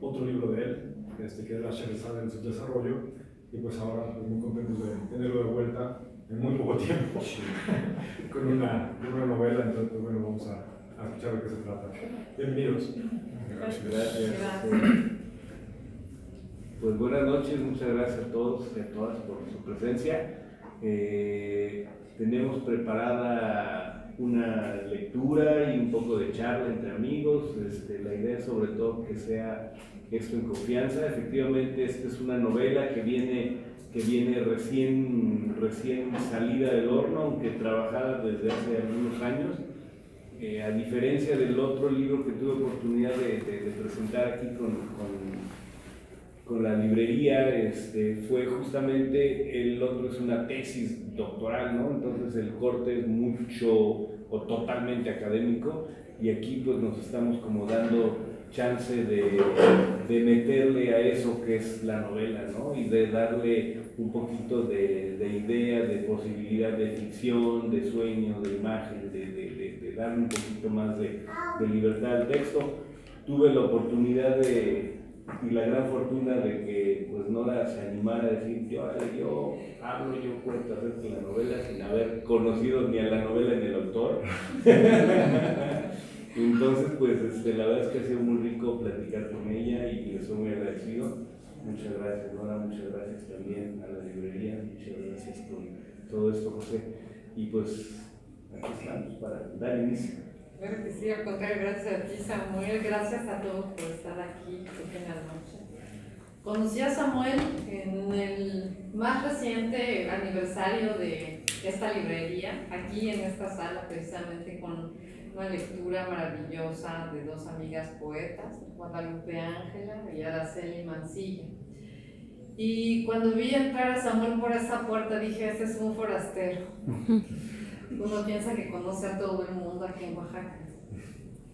otro libro de él, que es La Scheherazade en su desarrollo, y pues ahora pues, muy contentos de tenerlo de vuelta en muy poco tiempo, con una novela. Entonces pues, bueno, vamos a escuchar de qué se trata. Bienvenidos. Gracias. Pues buenas noches, muchas gracias a todos y a todas por su presencia. Tenemos preparada una lectura y un poco de charla entre amigos. La idea es sobre todo que sea esto en confianza. Efectivamente, esta es una novela que viene recién salida del horno, aunque trabajada desde hace algunos años. A diferencia del otro libro que tuve oportunidad de presentar aquí con la librería, fue justamente, el otro es una tesis doctoral, ¿no? Entonces el corte es mucho o totalmente académico, y aquí pues nos estamos como dando chance de meterle a eso que es la novela, ¿no? Y de darle un poquito de idea, de posibilidad de ficción, de sueño, de imagen, de darle un poquito más de libertad al texto. Tuve la oportunidad y la gran fortuna de que pues Nora se animara a decir, yo hablo, yo cuento acerca de la novela sin haber conocido ni a la novela ni al autor. Entonces pues la verdad es que ha sido muy rico platicar con ella y le soy muy agradecido. Muchas gracias Nora, muchas gracias también a la librería, muchas gracias por todo esto José, y pues aquí estamos para dar inicio. Bueno, que sí, al contrario, gracias a ti Samuel, gracias a todos por estar aquí en la noche. Conocí a Samuel en el más reciente aniversario de esta librería, aquí en esta sala precisamente, con una lectura maravillosa de dos amigas poetas, Guadalupe Ángela y Araceli Mancilla. Y cuando vi entrar a Samuel por esa puerta dije, este es un forastero. Uno piensa que conoce a todo el mundo aquí en Oaxaca.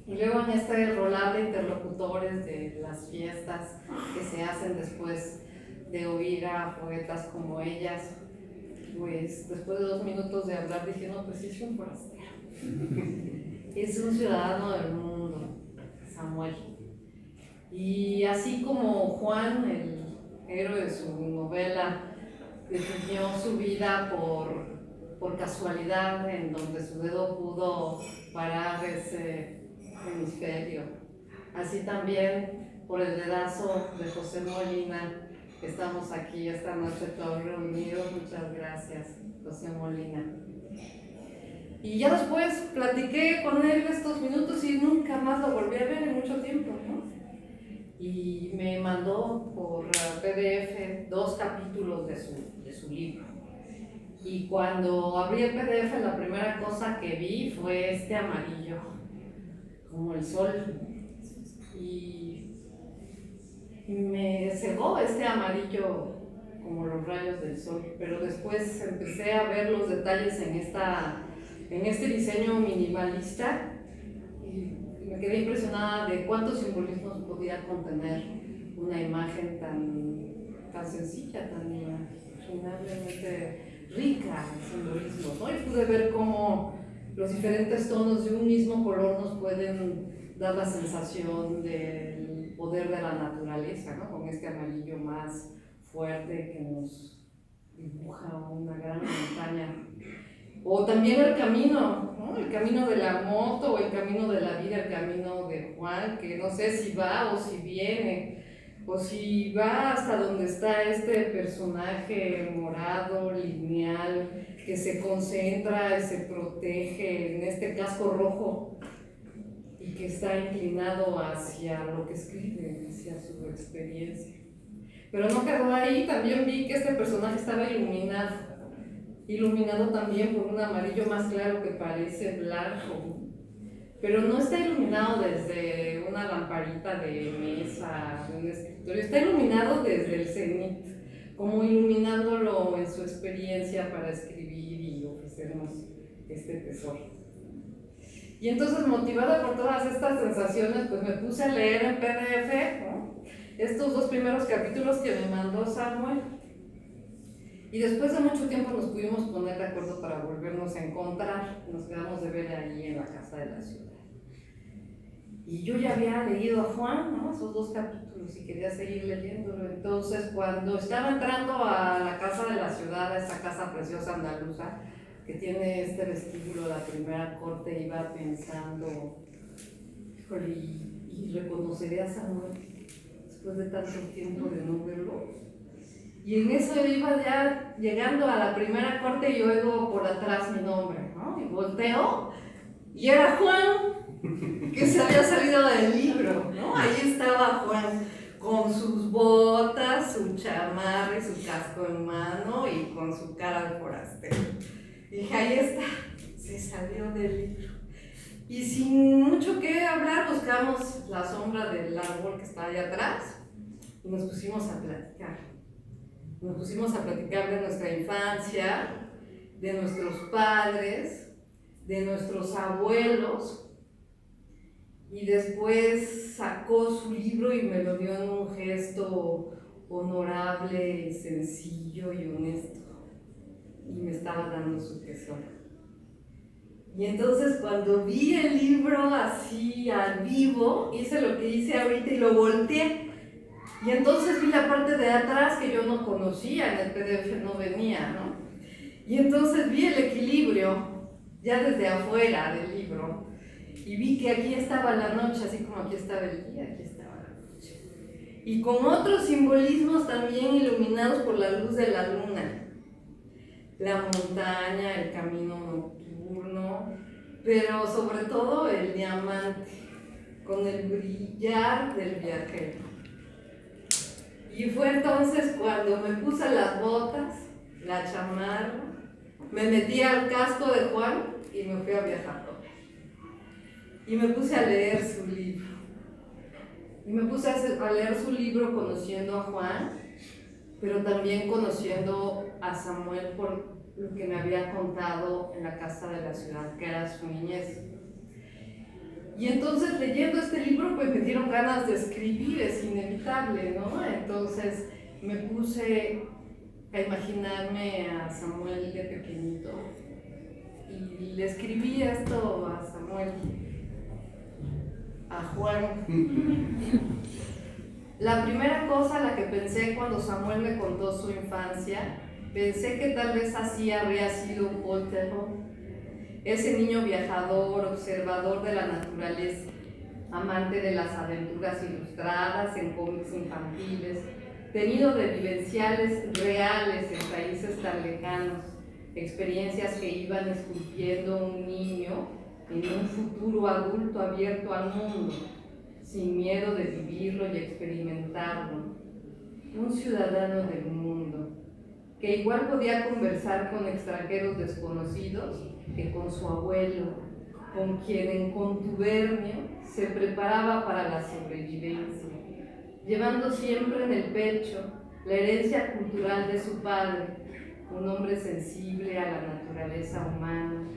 Y luego en este rolar de interlocutores de las fiestas que se hacen después de oír a poetas como ellas, pues después de 2 minutos de hablar dije, no, pues sí es un forastero. Es un ciudadano del mundo, Samuel. Y así como Juan, el héroe de su novela, definió su vida por casualidad, en donde su dedo pudo parar ese hemisferio. Así también por el dedazo de José Molina, que estamos aquí esta noche todos reunidos. Muchas gracias, José Molina. Y ya después platiqué con él estos minutos y nunca más lo volví a ver en mucho tiempo, ¿no? Y me mandó por PDF 2 capítulos de su libro. Y cuando abrí el PDF, la primera cosa que vi fue este amarillo, como el sol. Y me cegó este amarillo como los rayos del sol. Pero después empecé a ver los detalles en este diseño minimalista y me quedé impresionada de cuántos simbolismos podía contener una imagen tan sencilla, tan imaginablemente rica en simbolismos, ¿no? Y pude ver cómo los diferentes tonos de un mismo color nos pueden dar la sensación del poder de la naturaleza, ¿no? Con este amarillo más fuerte que nos dibuja una gran montaña. O también el camino, ¿no? El camino de la moto, o el camino de la vida, el camino de Juan, que no sé si va o si viene, o si va hasta donde está este personaje morado, lineal, que se concentra y se protege en este casco rojo y que está inclinado hacia lo que escribe, hacia su experiencia. Pero no quedó ahí, también vi que este personaje estaba iluminado también por un amarillo más claro que parece blanco, pero no está iluminado desde una lamparita de mesa, de un escritorio, está iluminado desde el cenit, como iluminándolo en su experiencia para escribir y ofrecernos este tesoro. Y entonces, motivada por todas estas sensaciones, pues me puse a leer en PDF, ¿no? Estos 2 primeros capítulos que me mandó Samuel. Y después de mucho tiempo nos pudimos poner de acuerdo para volvernos a encontrar. Nos quedamos de ver ahí en la Casa de la Ciudad. Y yo ya había leído a Juan, ¿no? Esos 2 capítulos y quería seguir leyéndolo. Entonces, cuando estaba entrando a la casa de la ciudad, a esa casa preciosa andaluza, que tiene este vestíbulo, la primera corte, iba pensando, híjole, y reconoceré a Samuel después de tanto tiempo de no verlo. Y en eso yo iba ya llegando a la primera corte y oigo por atrás mi nombre, ¿no? Y volteo y era Juan, que se había salido del libro, ¿no? Ahí estaba Juan con sus botas, su chamarra y su casco en mano y con su cara de forastero. Y dije, ahí está, se salió del libro. Y sin mucho que hablar buscamos la sombra del árbol que está allá atrás y nos pusimos a platicar. Nos pusimos a platicar de nuestra infancia, de nuestros padres, de nuestros abuelos, y después sacó su libro y me lo dio en un gesto honorable, sencillo y honesto, y me estaba dando su tesoro. Y entonces cuando vi el libro así al vivo, hice lo que hice ahorita y lo volteé. Y entonces vi la parte de atrás que yo no conocía, en el PDF no venía, ¿no? Y entonces vi el equilibrio ya desde afuera del libro y vi que aquí estaba la noche, así como aquí estaba el día, aquí estaba la noche. Y con otros simbolismos también iluminados por la luz de la luna. La montaña, el camino nocturno, pero sobre todo el diamante, con el brillar del viajero. Y fue entonces cuando me puse las botas, la chamarra, me metí al casco de Juan y me fui a viajar con él. Y me puse a leer su libro. Y me puse a leer su libro conociendo a Juan, pero también conociendo a Samuel por lo que me había contado en la casa de la ciudad, que era su niñez. Y entonces leyendo este libro pues me dieron ganas de escribir, es inevitable, ¿no? Entonces me puse a imaginarme a Samuel de pequeñito y le escribí esto a Samuel, a Juan. La primera cosa a la que pensé cuando Samuel me contó su infancia, pensé que tal vez así habría sido Voltaire, ese niño viajador, observador de la naturaleza, amante de las aventuras ilustradas en cómics infantiles, tenido de vivenciales reales en países tan lejanos, experiencias que iban esculpiendo un niño en un futuro adulto abierto al mundo, sin miedo de vivirlo y experimentarlo, un ciudadano del mundo, que igual podía conversar con extranjeros desconocidos que con su abuelo, con quien en contubernio se preparaba para la sobrevivencia, llevando siempre en el pecho la herencia cultural de su padre, un hombre sensible a la naturaleza humana,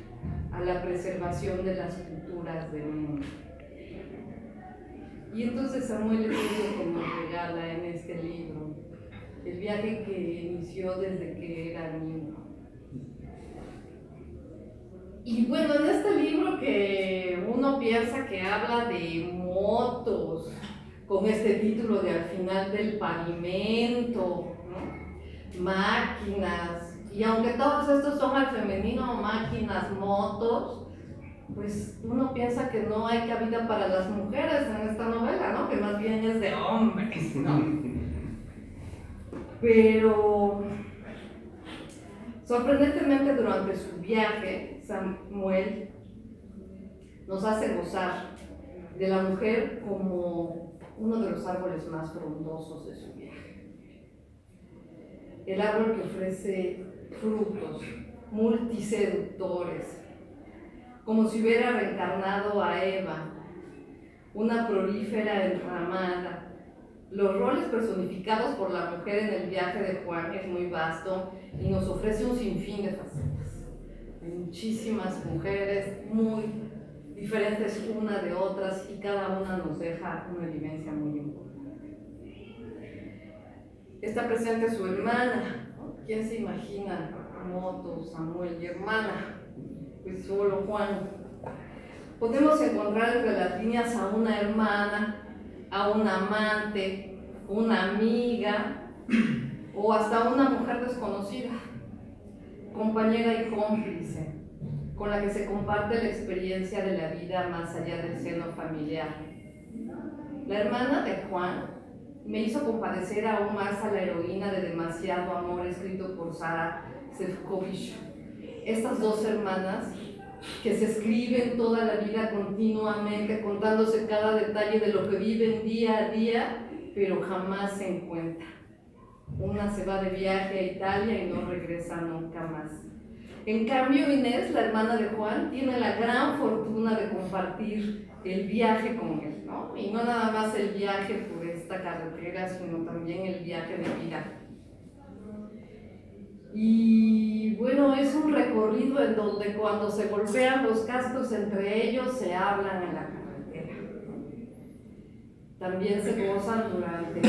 a la preservación de las culturas del mundo. Y entonces Samuel es lo que nos regala en este libro, el viaje que inició desde que era niño. Y bueno, en este libro que uno piensa que habla de motos, con este título de Al final del pavimento, ¿no? Máquinas, y aunque todos estos son al femenino, máquinas, motos, pues uno piensa que no hay cabida para las mujeres en esta novela, ¿no? Que más bien es de hombres, ¿no? Pero sorprendentemente durante su viaje, Samuel nos hace gozar de la mujer como uno de los árboles más frondosos de su viaje. El árbol que ofrece frutos multiseductores, como si hubiera reencarnado a Eva, una prolífera enramada. Los roles personificados por la mujer en el viaje de Juan es muy vasto y nos ofrece un sinfín de facetas. Hay muchísimas mujeres muy diferentes una de otras y cada una nos deja una vivencia muy importante. Está presente su hermana, ¿no? ¿Quién se imagina motos, Samuel y hermana? Pues solo Juan. Podemos encontrar entre las líneas a una hermana, a un amante, una amiga o hasta una mujer desconocida, compañera y cómplice, con la que se comparte la experiencia de la vida más allá del seno familiar. La hermana de Juan me hizo compadecer aún más a la heroína de Demasiado Amor, escrito por Sara Sefcovic. Estas dos hermanas que se escriben toda la vida continuamente, contándose cada detalle de lo que viven día a día, pero jamás se encuentran. Una se va de viaje a Italia y no regresa nunca más. En cambio, Inés, la hermana de Juan, tiene la gran fortuna de compartir el viaje con él, ¿no? Y no nada más el viaje por esta carretera, sino también el viaje de vida. Y bueno, es un recorrido en donde cuando se golpean los cascos entre ellos se hablan en la carretera. También se gozan durante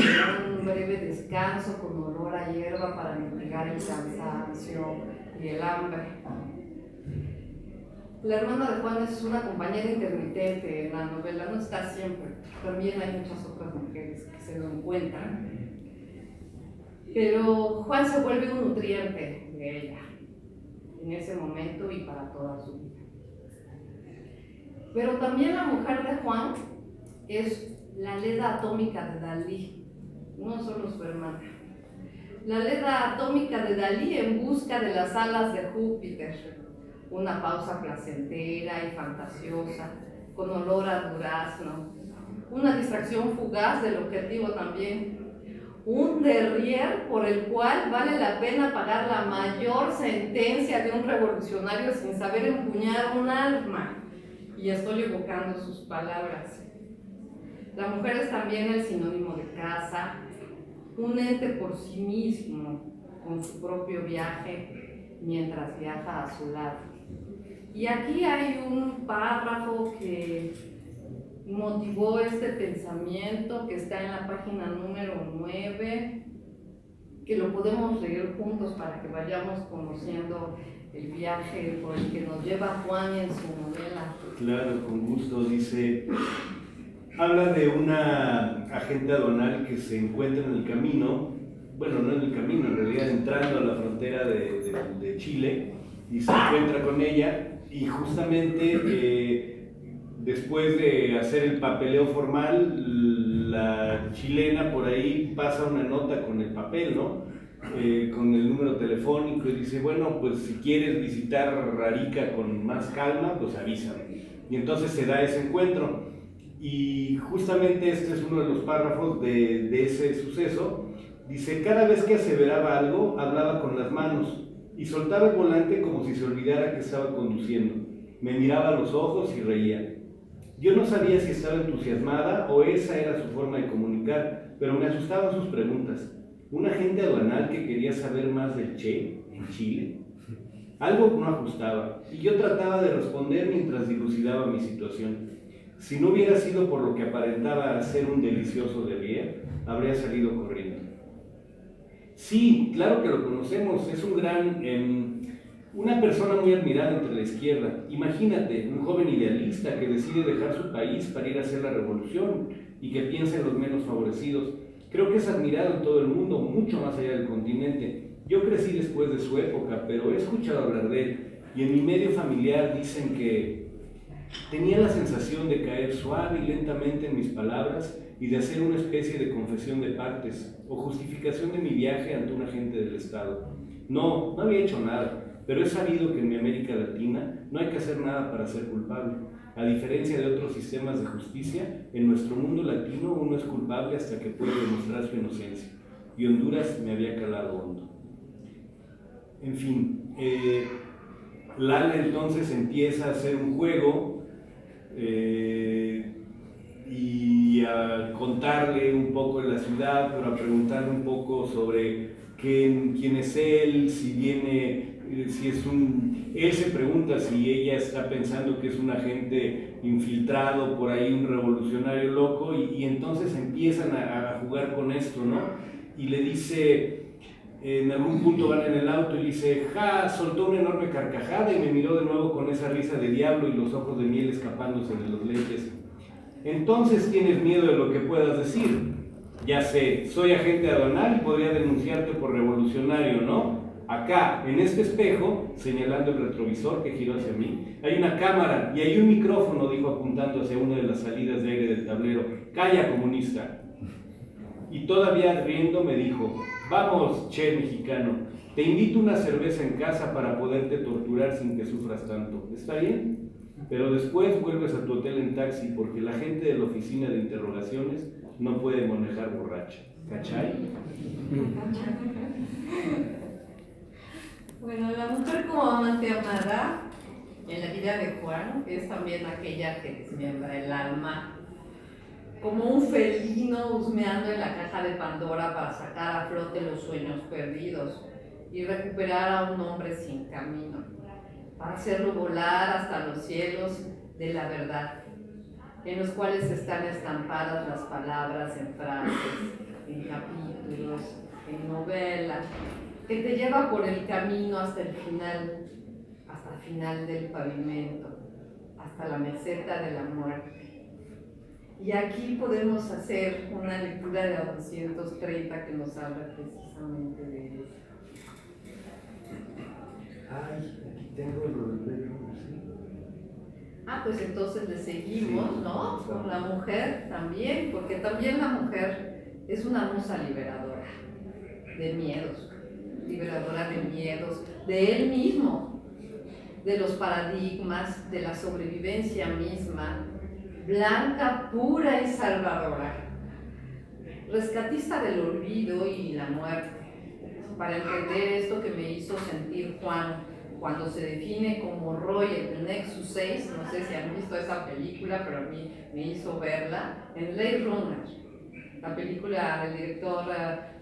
un breve descanso con olor a hierba para mitigar el cansancio y el hambre. La hermana de Juan es una compañera intermitente en la novela, no está siempre. También hay muchas otras mujeres que se lo encuentran. Pero Juan se vuelve un nutriente de ella en ese momento y para toda su vida. Pero también la mujer de Juan es la Leda atómica de Dalí, no solo su hermana. La Leda atómica de Dalí en busca de las alas de Júpiter, una pausa placentera y fantasiosa, con olor a durazno, una distracción fugaz del objetivo también, un derrier por el cual vale la pena pagar la mayor sentencia de un revolucionario sin saber empuñar un arma. Y estoy evocando sus palabras. La mujer es también el sinónimo de casa, un ente por sí mismo, con su propio viaje, mientras viaja a su lado. Y aquí hay un párrafo que motivó este pensamiento, que está en la página número 9, que lo podemos leer juntos para que vayamos conociendo el viaje por el que nos lleva Juan en su novela. Claro, con gusto. Dice, habla de una agente aduanal que se encuentra en el camino, bueno, no en el camino, en realidad entrando a la frontera de Chile, y se encuentra con ella, y justamente después de hacer el papeleo formal, la chilena por ahí pasa una nota con el papel, ¿no? Con el número telefónico, y dice, bueno, pues si quieres visitar Arica con más calma, pues avísame. Y entonces se da ese encuentro. Y justamente este es uno de los párrafos de ese suceso. Dice, cada vez que aseveraba algo, hablaba con las manos y soltaba el volante como si se olvidara que estaba conduciendo. Me miraba a los ojos y reía. Yo no sabía si estaba entusiasmada o esa era su forma de comunicar, pero me asustaban sus preguntas. ¿Un agente aduanal que quería saber más del Che en Chile? Algo no ajustaba, y yo trataba de responder mientras dilucidaba mi situación. Si no hubiera sido por lo que aparentaba ser un delicioso derrier, habría salido corriendo. Sí, claro que lo conocemos, es una persona muy admirada entre la izquierda. Imagínate, un joven idealista que decide dejar su país para ir a hacer la revolución y que piensa en los menos favorecidos. Creo que es admirado en todo el mundo, mucho más allá del continente. Yo crecí después de su época, pero he escuchado hablar de él, y en mi medio familiar dicen que tenía la sensación de caer suave y lentamente en mis palabras y de hacer una especie de confesión de partes o justificación de mi viaje ante un agente del Estado. No había hecho nada, pero he sabido que en mi América Latina no hay que hacer nada para ser culpable. A diferencia de otros sistemas de justicia, en nuestro mundo latino uno es culpable hasta que puede demostrar su inocencia. Y Honduras me había calado hondo. En fin, Lala entonces empieza a hacer un juego y a contarle un poco de la ciudad, pero a preguntarle un poco sobre quién es él, si viene, si es él se pregunta si ella está pensando que es un agente infiltrado por ahí, un revolucionario loco, y entonces empiezan a jugar con esto, ¿no? Y le dice, En algún punto van en el auto y dice, ja, soltó una enorme carcajada y me miró de nuevo con esa risa de diablo y los ojos de miel escapándose de los lentes. Entonces tienes miedo de lo que puedas decir. Ya sé, soy agente aduanal y podría denunciarte por revolucionario, ¿no? Acá, en este espejo, señalando el retrovisor que giró hacia mí, hay una cámara y hay un micrófono, dijo apuntando hacia una de las salidas de aire del tablero. Calla, comunista. Y todavía riendo me dijo, vamos, che mexicano, te invito una cerveza en casa para poderte torturar sin que sufras tanto. ¿Está bien? Pero después vuelves a tu hotel en taxi porque la gente de la oficina de interrogaciones no puede manejar borracha. ¿Cachai? Bueno, la mujer como amante amada en la vida de Juan es también aquella que desmiembra el alma, como un felino husmeando en la caja de Pandora para sacar a flote los sueños perdidos y recuperar a un hombre sin camino, para hacerlo volar hasta los cielos de la verdad, en los cuales están estampadas las palabras en frases, en capítulos, en novelas, que te lleva por el camino hasta el final del pavimento, hasta la meseta de la muerte. Y aquí podemos hacer una lectura de la 230 que nos habla precisamente de eso. Ay, aquí tengo lo del bello, ¿sí? Pues entonces le seguimos, ¿no? Con la mujer también, porque también la mujer es una musa liberadora de miedos, de él mismo, de los paradigmas, de la sobrevivencia misma, blanca, pura y salvadora, rescatista del olvido y la muerte, para entender esto que me hizo sentir Juan cuando se define como Roy en Nexus 6, no sé si han visto esa película, pero a mí me hizo verla, en Blade Runner, la película del director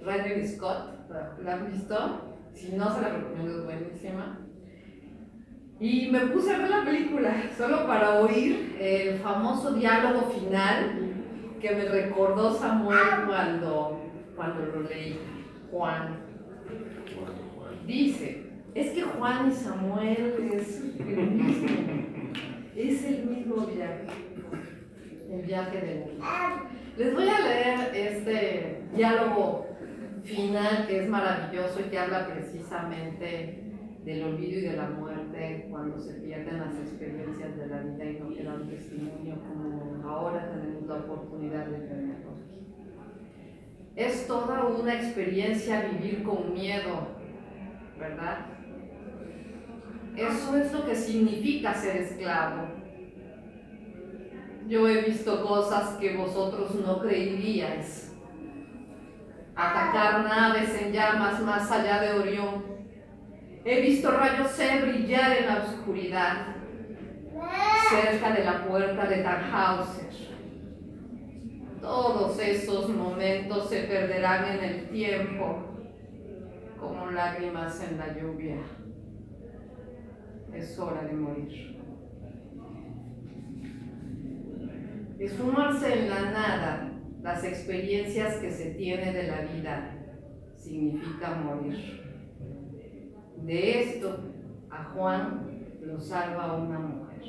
Ridley Scott, ¿la han visto? Si no, se la recomiendo, es buenísima. Y me puse a ver la película solo para oír el famoso diálogo final que me recordó Samuel cuando lo leí. Juan dice, es que Juan y Samuel es el mismo viaje, el viaje del vida. Les voy a leer este diálogo final que es maravilloso y que habla precisamente del olvido y de la muerte cuando se pierden las experiencias de la vida y no queda un testimonio como ahora tenemos la oportunidad de tenerlo aquí. Es toda una experiencia vivir con miedo, ¿verdad? Eso es lo que significa ser esclavo. Yo he visto cosas que vosotros no creeríais. Atacar naves en llamas más allá de Orión. He visto rayos C brillar en la oscuridad, cerca de la puerta de Tannhauser. Todos esos momentos se perderán en el tiempo, como lágrimas en la lluvia. Es hora de morir. Esfumarse en la nada, las experiencias que se tiene de la vida, significa morir. De esto, a Juan lo salva una mujer.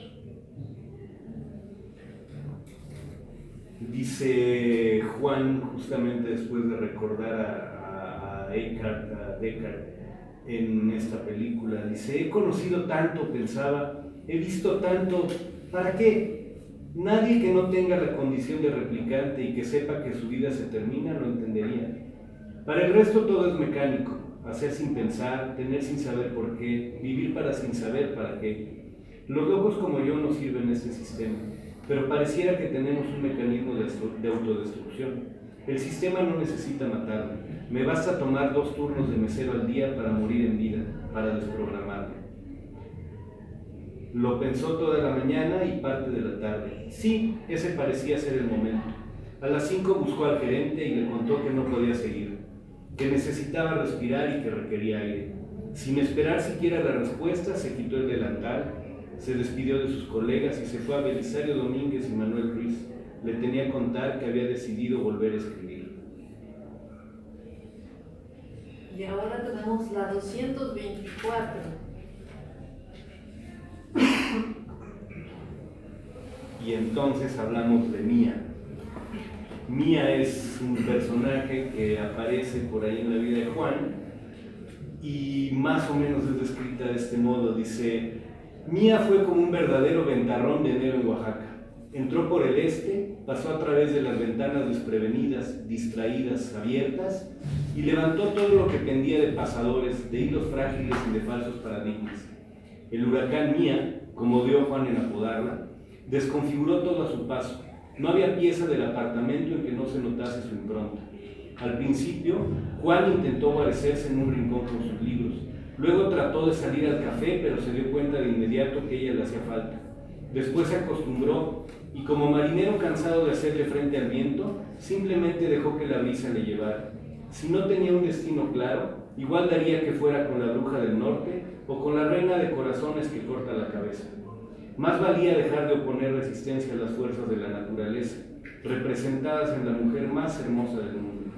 Dice Juan, justamente después de recordar a Descartes en esta película, dice, he conocido tanto, pensaba, he visto tanto, ¿para qué? Nadie que no tenga la condición de replicante y que sepa que su vida se termina lo entendería. Para el resto todo es mecánico. Hacer sin pensar, tener sin saber por qué, vivir para sin saber para qué. Los locos como yo no sirven en este sistema, pero pareciera que tenemos un mecanismo de autodestrucción. El sistema no necesita matarme, me basta tomar 2 turnos de mesero al día para morir en vida, para desprogramarme. Lo pensó toda la mañana y parte de la tarde. Sí, ese parecía ser el momento. A las 5 buscó al gerente y le contó que no podía seguir, que necesitaba respirar y que requería aire. Sin esperar siquiera la respuesta, se quitó el delantal, se despidió de sus colegas y se fue a Belisario Domínguez y Manuel Ruiz. Le tenía que contar que había decidido volver a escribir. Y ahora tenemos la 224. Y entonces hablamos de Mía. Mía es un personaje que aparece por ahí en la vida de Juan y más o menos es descrita de este modo. Dice: Mía fue como un verdadero ventarrón de enero en Oaxaca. Entró por el este, pasó a través de las ventanas desprevenidas, distraídas, abiertas, y levantó todo lo que pendía de pasadores, de hilos frágiles y de falsos paradigmas. El huracán Mía, como dio Juan en apodarla, desconfiguró todo a su paso. No había pieza del apartamento en que no se notase su impronta. Al principio, Juan intentó guarecerse en un rincón con sus libros. Luego trató de salir al café, pero se dio cuenta de inmediato que ella le hacía falta. Después se acostumbró y, como marinero cansado de hacerle frente al viento, simplemente dejó que la brisa le llevara. Si no tenía un destino claro, igual daría que fuera con la bruja del norte o con la reina de corazones que corta la cabeza. Más valía dejar de oponer resistencia a las fuerzas de la naturaleza, representadas en la mujer más hermosa del mundo.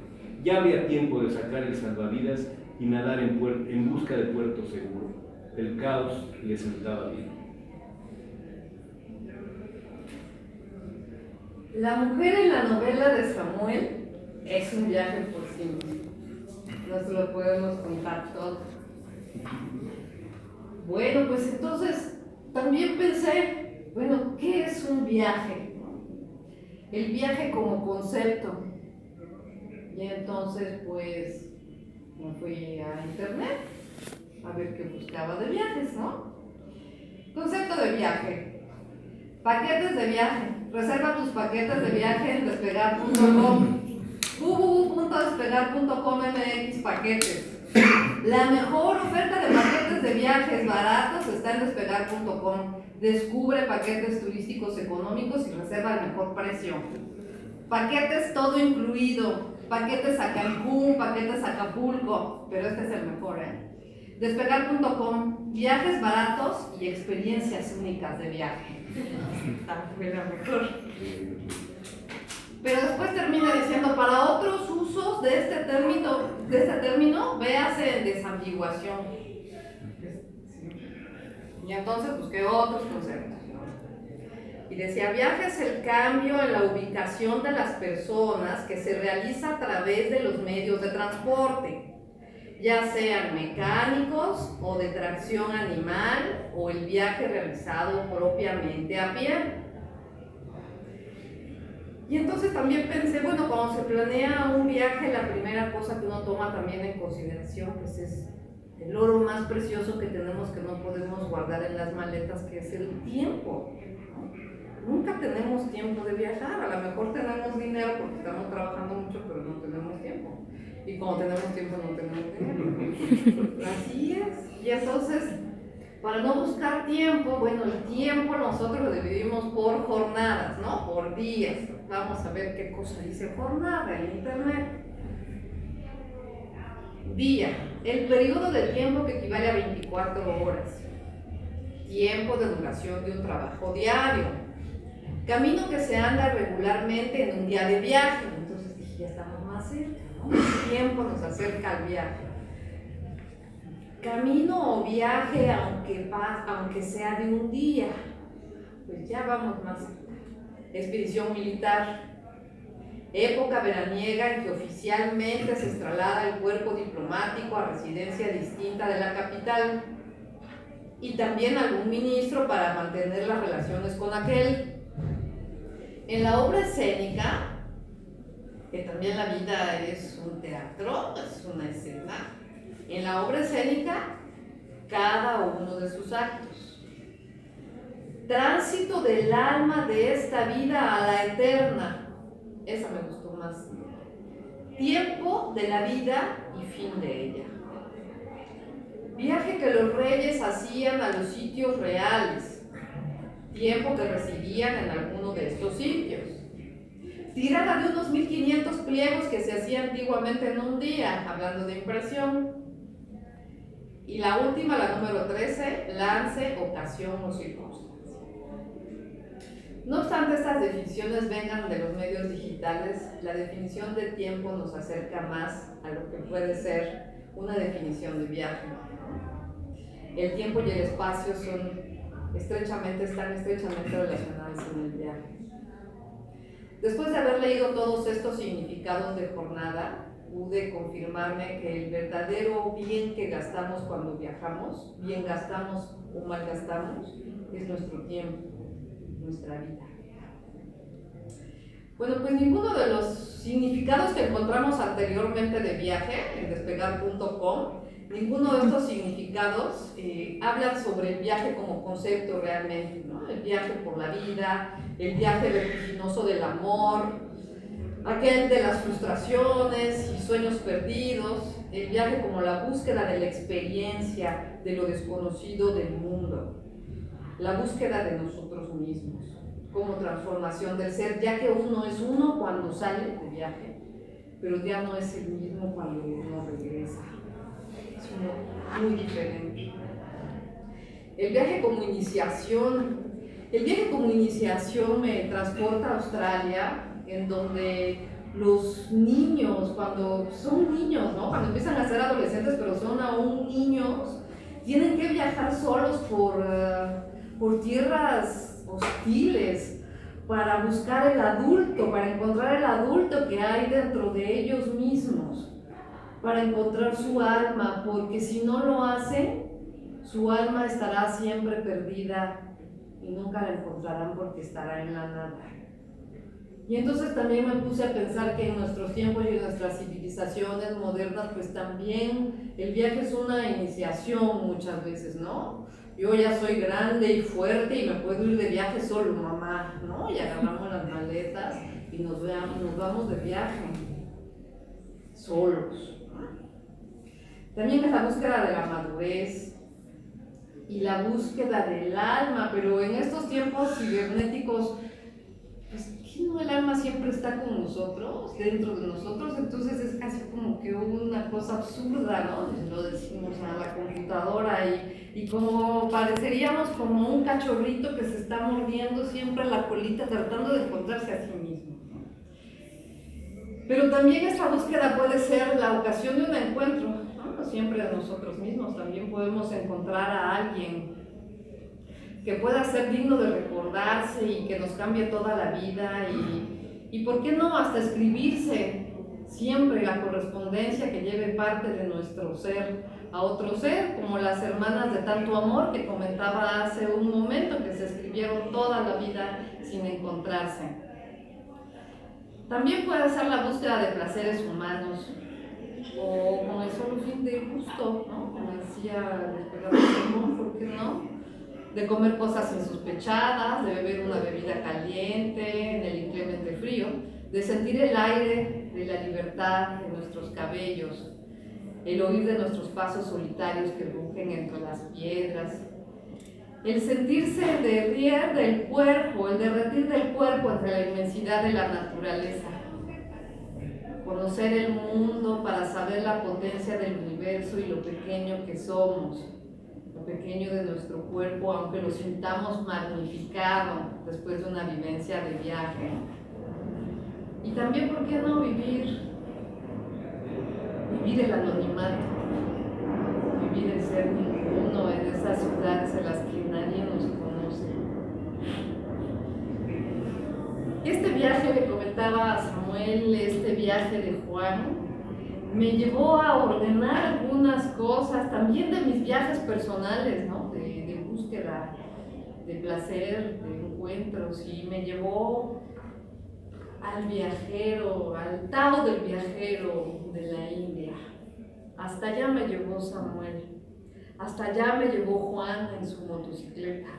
Ya había tiempo de sacar el salvavidas y nadar en busca de puerto seguro. El caos le sentaba bien. La mujer en la novela de Samuel es un viaje por sí mismo. No se lo podemos contar todo. Bueno, pues entonces también pensé, bueno, ¿qué es un viaje? El viaje como concepto. Y entonces pues me fui a internet a ver qué buscaba de viajes, ¿no? Concepto de viaje. Paquetes de viaje. Reserva tus paquetes de viaje en despegar.com. www.despegar.com MX paquetes. La mejor oferta de paquetes de viajes baratos está en despegar.com. Descubre paquetes turísticos económicos y reserva el mejor precio. Paquetes todo incluido. Paquetes a Cancún, paquetes a Acapulco, pero este es el mejor, Despegar.com, viajes baratos y experiencias únicas de viaje. Esta fue la mejor. Pero después termina diciendo, para otros usos de este término, véase en desambiguación. Y entonces busqué otros conceptos. Y decía, viaje es el cambio en la ubicación de las personas que se realiza a través de los medios de transporte, ya sean mecánicos o de tracción animal o el viaje realizado propiamente a pie. Y entonces también pensé, bueno, cuando se planea un viaje, la primera cosa que uno toma también en consideración pues es el oro más precioso que tenemos, que no podemos guardar en las maletas, que es el tiempo. Nunca tenemos tiempo de viajar, a lo mejor tenemos dinero porque estamos trabajando mucho, pero no tenemos tiempo. Y como tenemos tiempo, no tenemos dinero. Así es. Y entonces, para no buscar tiempo, bueno, el tiempo nosotros lo dividimos por jornadas, ¿no? Por días. Vamos a ver qué cosa dice jornada en internet. Día, el periodo de tiempo que equivale a 24 horas. Tiempo de duración de un trabajo diario. Camino que se anda regularmente en un día de viaje. Entonces dije, ya estamos más cerca, ¿no? El tiempo nos acerca al viaje. Camino o viaje, aunque sea de un día. Pues ya vamos más cerca. Expedición militar. Época veraniega en que oficialmente se traslada el cuerpo diplomático a residencia distinta de la capital. Y también algún ministro para mantener las relaciones con aquel. En la obra escénica, que también la vida es un teatro, es una escena, en la obra escénica, cada uno de sus actos. Tránsito del alma de esta vida a la eterna. Esa me gustó más. Tiempo de la vida y fin de ella. Viaje que los reyes hacían a los sitios reales. Tiempo que residían en alguno de estos sitios. Tirada de unos 1500 pliegos que se hacían antiguamente en un día, hablando de impresión. Y la última, la número 13, lance, ocasión o circunstancia. No obstante estas definiciones vengan de los medios digitales, la definición de tiempo nos acerca más a lo que puede ser una definición de viaje. El tiempo y el espacio están estrechamente relacionados en el viaje. Después de haber leído todos estos significados de jornada, pude confirmarme que el verdadero bien que gastamos cuando viajamos, bien gastamos o mal gastamos, es nuestro tiempo, nuestra vida. Bueno, pues ninguno de los significados que encontramos anteriormente de viaje en despegar.com, ninguno de estos significados hablan sobre el viaje como concepto realmente, ¿no? El viaje por la vida, el viaje vertiginoso del amor, aquel de las frustraciones y sueños perdidos, el viaje como la búsqueda de la experiencia, de lo desconocido del mundo, la búsqueda de nosotros mismos, como transformación del ser, ya que uno es uno cuando sale de viaje, pero ya no es el mismo cuando uno regresa, es uno muy diferente. El viaje como iniciación me transporta a Australia, en donde los niños, cuando son niños, ¿no? Cuando empiezan a ser adolescentes, pero son aún niños, tienen que viajar solos por tierras hostiles para buscar el adulto, para encontrar el adulto que hay dentro de ellos mismos, para encontrar su alma, porque si no lo hacen, su alma estará siempre perdida y nunca la encontrarán porque estará en la nada. Y entonces también me puse a pensar que en nuestros tiempos y en nuestras civilizaciones modernas, pues también el viaje es una iniciación muchas veces, ¿no? Yo ya soy grande y fuerte y me puedo ir de viaje solo, mamá, ¿no? Y agarramos las maletas y nos vamos de viaje, solos. También es la búsqueda de la madurez y la búsqueda del alma, pero en estos tiempos cibernéticos, pues no, el alma siempre está con nosotros, dentro de nosotros, entonces es casi como que una cosa absurda, ¿no? Lo decimos a la computadora y como pareceríamos como un cachorrito que se está mordiendo siempre la colita tratando de encontrarse a sí mismo, ¿no? Pero también esta búsqueda puede ser la ocasión de un encuentro, ¿no? No siempre de nosotros mismos, también podemos encontrar a alguien que pueda ser digno de recordarse y que nos cambie toda la vida y ¿por qué no hasta escribirse siempre la correspondencia que lleve parte de nuestro ser a otro ser, como las hermanas de tanto amor que comentaba hace un momento, que se escribieron toda la vida sin encontrarse? También puede ser la búsqueda de placeres humanos o con el solo fin de gusto, ¿no? Como decía el ¿por qué no? De comer cosas insospechadas, de beber una bebida caliente en el inclemente frío, de sentir el aire de la libertad en nuestros cabellos, el oír de nuestros pasos solitarios que rugen entre las piedras, el sentirse derrier del cuerpo, el derretir del cuerpo entre la inmensidad de la naturaleza, conocer el mundo para saber la potencia del universo y lo pequeño que somos, pequeño de nuestro cuerpo, aunque lo sintamos magnificado después de una vivencia de viaje. Y también, ¿por qué no vivir el anonimato, vivir el ser ninguno en esas ciudades en las que nadie nos conoce? Este viaje, le comentaba a Samuel, este viaje de Juan, me llevó a ordenar algunas cosas, también de mis viajes personales, ¿no? De búsqueda, de placer, de encuentros, y me llevó al viajero, al Tao del viajero de la India. Hasta allá me llevó Samuel, hasta allá me llevó Juan en su motocicleta.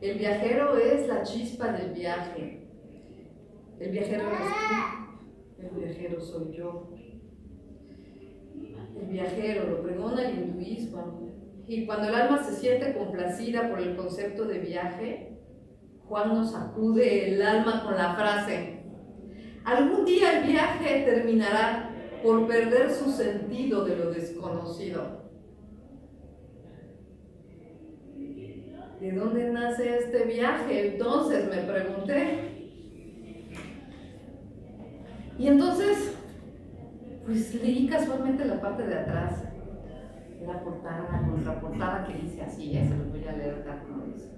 El viajero es la chispa del viaje. El viajero eres tú, el viajero soy yo. El viajero lo pregona el hinduismo. Y cuando el alma se siente complacida por el concepto de viaje, Juan nos sacude el alma con la frase: algún día el viaje terminará por perder su sentido de lo desconocido. ¿De dónde nace este viaje? Entonces me pregunté. Y entonces pues leí casualmente la parte de atrás, la portada, la contraportada que dice así, se los voy a leer tal como dice.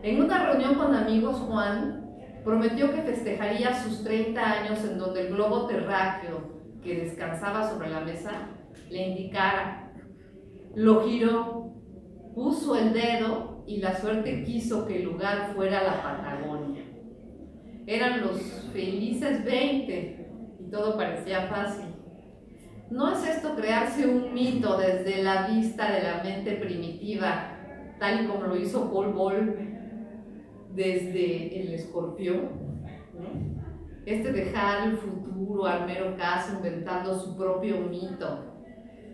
En una reunión con amigos, Juan prometió que festejaría sus 30 años en donde el globo terráqueo que descansaba sobre la mesa le indicara. Lo giró, puso el dedo y la suerte quiso que el lugar fuera la Patagonia. Eran los felices 20 y todo parecía fácil. ¿No es esto crearse un mito desde la vista de la mente primitiva, tal y como lo hizo Paul Bol desde el Escorpión? ¿No? Dejar el futuro al mero caso, inventando su propio mito.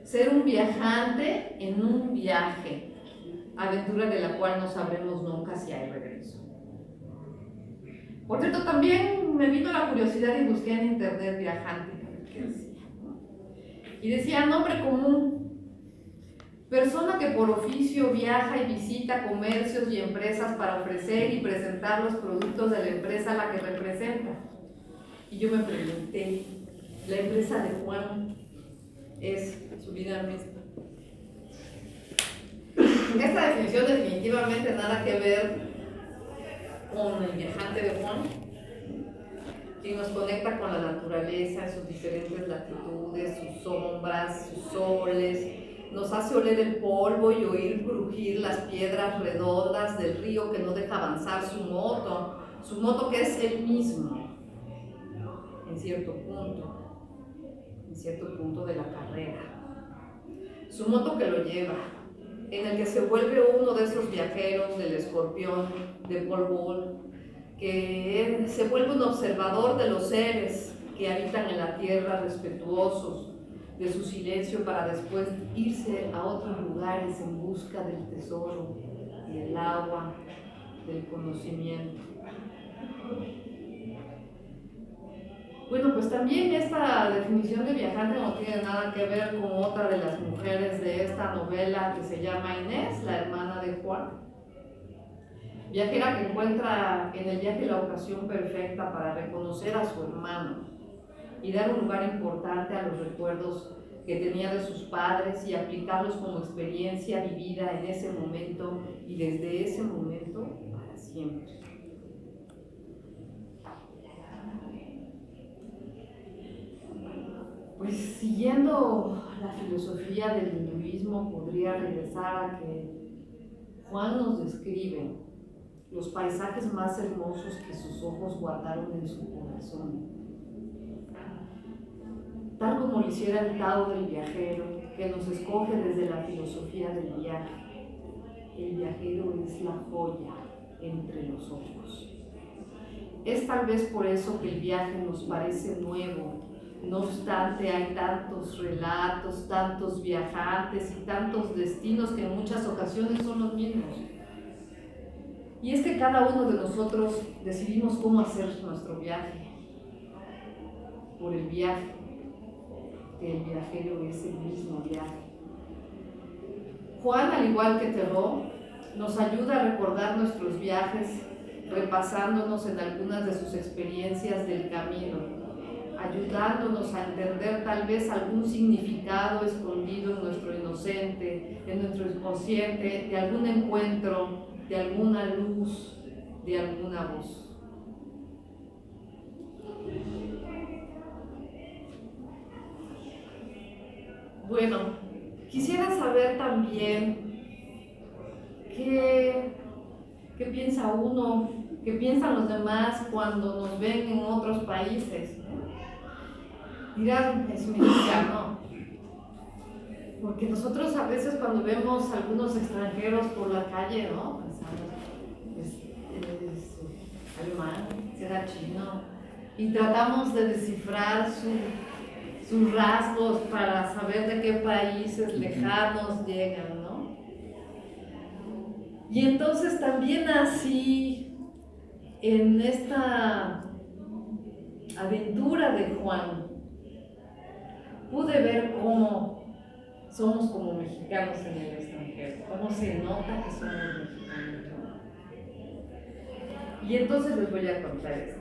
Ser un viajante en un viaje, aventura de la cual no sabremos nunca si hay regreso. Por cierto, también me vino la curiosidad y busqué en internet viajante, ¿qué decía? Y decía nombre común: persona que por oficio viaja y visita comercios y empresas para ofrecer y presentar los productos de la empresa a la que representa. Y yo me pregunté, ¿la empresa de Juan es su vida misma? Esta definición definitivamente nada que ver con el viajante de Juan, quien nos conecta con la naturaleza en sus diferentes latitudes, sus sombras, sus soles, nos hace oler el polvo y oír crujir las piedras redondas del río que no deja avanzar su moto que es él mismo, en cierto punto de la carrera. Su moto que lo lleva, en el que se vuelve uno de esos viajeros del Escorpión de Paul Bol, que se vuelve un observador de los seres que habitan en la tierra, respetuosos de su silencio, para después irse a otros lugares en busca del tesoro, del agua, del conocimiento. Bueno, pues también esta definición de viajante no tiene nada que ver con otra de las mujeres de esta novela que se llama Inés, la hermana de Juan. Viajera que encuentra en el viaje la ocasión perfecta para reconocer a su hermano y dar un lugar importante a los recuerdos que tenía de sus padres y aplicarlos como experiencia vivida en ese momento y desde ese momento para siempre. Pues siguiendo la filosofía del hinduismo, podría regresar a que Juan nos describe los paisajes más hermosos que sus ojos guardaron en su corazón. Tal como lo hiciera el Tao del viajero, que nos escoge desde la filosofía del viaje. El viajero es la joya entre los ojos. Es tal vez por eso que el viaje nos parece nuevo. No obstante, hay tantos relatos, tantos viajantes y tantos destinos que en muchas ocasiones son los mismos. Y es que cada uno de nosotros decidimos cómo hacer nuestro viaje. Por el viaje, que el viajero es el mismo viaje. Juan, al igual que Thoreau, nos ayuda a recordar nuestros viajes, repasándonos en algunas de sus experiencias del camino, ayudándonos a entender tal vez algún significado escondido en nuestro inocente, en nuestro inconsciente, de algún encuentro, de alguna luz, de alguna voz. Bueno, quisiera saber también qué piensa uno, qué piensan los demás cuando nos ven en otros países. Dirán, es mexicano. Porque nosotros a veces cuando vemos a algunos extranjeros por la calle, ¿no? Pensamos, es alemán, será chino. Y tratamos de descifrar sus rasgos para saber de qué países lejanos llegan, ¿no? Y entonces también así, en esta aventura de Juan, pude ver cómo somos como mexicanos en el extranjero, cómo se nota que somos mexicanos. Y entonces les voy a contar esto.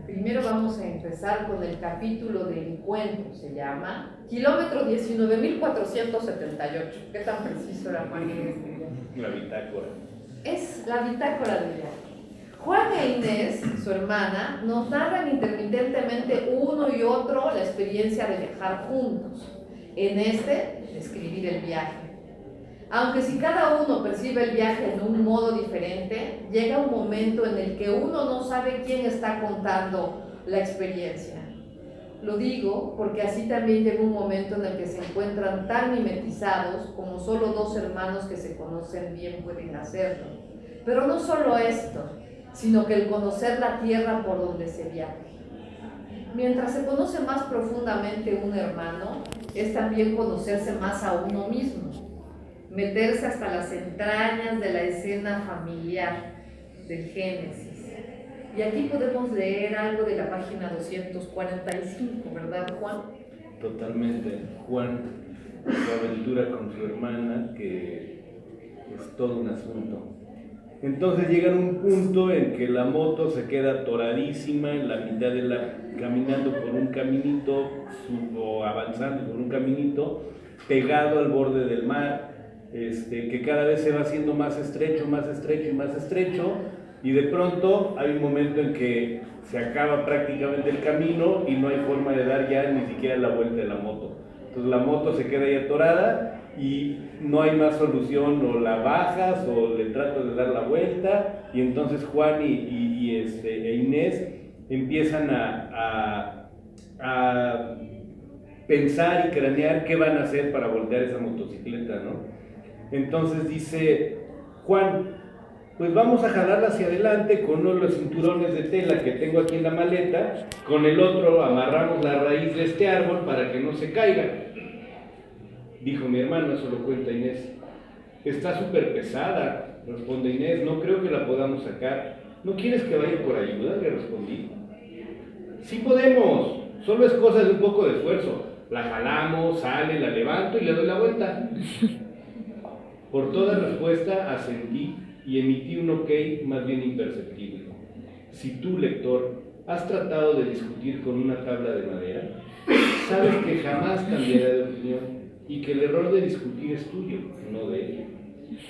Primero vamos a empezar con el capítulo del encuentro, se llama Kilómetro 19.478. ¿Qué tan preciso era Juan Inés? La bitácora. Es la bitácora del viaje. Juan e Inés, su hermana, nos narran intermitentemente uno y otro la experiencia de viajar juntos. En este, escribir el viaje. Aunque si cada uno percibe el viaje en un modo diferente, llega un momento en el que uno no sabe quién está contando la experiencia. Lo digo porque así también llega un momento en el que se encuentran tan mimetizados como solo dos hermanos que se conocen bien pueden hacerlo. Pero no solo esto, sino que el conocer la tierra por donde se viaja. Mientras se conoce más profundamente un hermano, es también conocerse más a uno mismo, meterse hasta las entrañas de la escena familiar del Génesis. Y aquí podemos leer algo de la página 245, ¿verdad, Juan? Totalmente. Juan, su aventura con su hermana, que es todo un asunto. Entonces llegan a un punto en que la moto se queda atoradísima en la mitad de caminando por un caminito o avanzando por un caminito pegado al borde del mar, que cada vez se va haciendo más estrecho, más estrecho y más estrecho, y de pronto hay un momento en que se acaba prácticamente el camino y no hay forma de dar ya ni siquiera la vuelta de la moto. Entonces la moto se queda ahí atorada y no hay más solución, o la bajas o le tratas de dar la vuelta, y entonces Juan e Inés empiezan a pensar y cranear qué van a hacer para voltear esa motocicleta, ¿no? Entonces dice Juan, pues vamos a jalarla hacia adelante con uno de los cinturones de tela que tengo aquí en la maleta, con el otro amarramos la raíz de este árbol para que no se caiga. Dijo mi hermano, eso lo cuenta Inés. Está súper pesada, responde Inés, no creo que la podamos sacar. ¿No quieres que vaya por ayuda?, le respondí. Sí podemos, solo es cosa de un poco de esfuerzo. La jalamos, sale, la levanto y le doy la vuelta. Por toda respuesta asentí y emití un ok más bien imperceptible. Si tú, lector, has tratado de discutir con una tabla de madera, sabes que jamás cambiará de opinión y que el error de discutir es tuyo, no de ella.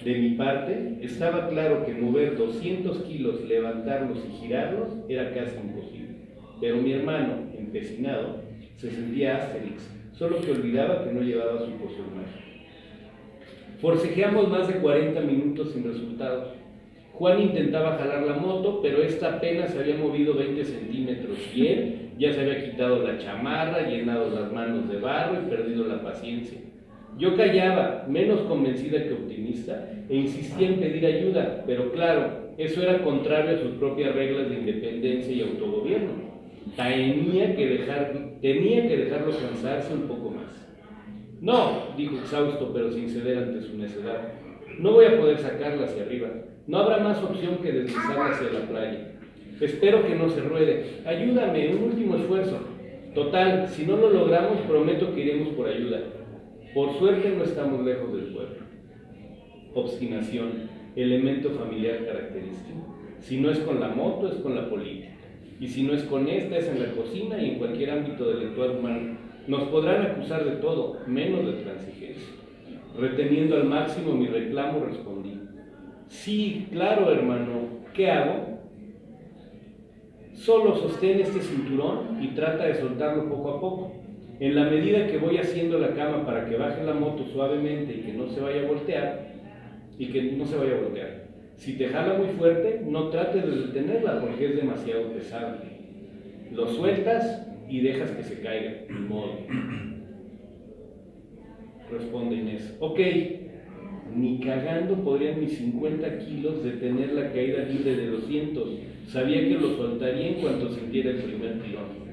De mi parte, estaba claro que mover 200 kilos, levantarlos y girarlos era casi imposible. Pero mi hermano, empecinado, se sentía Asterix, solo que olvidaba que no llevaba su poción mágica. Forcejeamos más de 40 minutos sin resultados. Juan intentaba jalar la moto, pero esta apenas se había movido 20 centímetros y él ya se había quitado la chamarra, llenado las manos de barro y perdido la paciencia. Yo callaba, menos convencida que optimista, e insistía en pedir ayuda, pero claro, eso era contrario a sus propias reglas de independencia y autogobierno. Tenía que dejarlo cansarse un poco más. No, dijo exhausto, pero sin ceder ante su necedad. No voy a poder sacarla hacia arriba. No habrá más opción que deslizarla hacia la playa. Espero que no se ruede. Ayúdame, un último esfuerzo. Total, si no lo logramos, prometo que iremos por ayuda. Por suerte no estamos lejos del pueblo. Obstinación, elemento familiar característico. Si no es con la moto, es con la política. Y si no es con esta, es en la cocina y en cualquier ámbito del actuar humano. Nos podrán acusar de todo, menos de transigencia. Reteniendo al máximo mi reclamo, respondí. Sí, claro, hermano. ¿Qué hago? Solo sostén este cinturón y trata de soltarlo poco a poco. En la medida que voy haciendo la cama para que baje la moto suavemente y que no se vaya a voltear, Si te jala muy fuerte, no trates de detenerla porque es demasiado pesada. Lo sueltas y dejas que se caiga, ni modo. Responde Inés. Ok, ni cagando podrían mis 50 kilos detener la caída libre de 200. Sabía que lo soltaría en cuanto sintiera el primer tirón.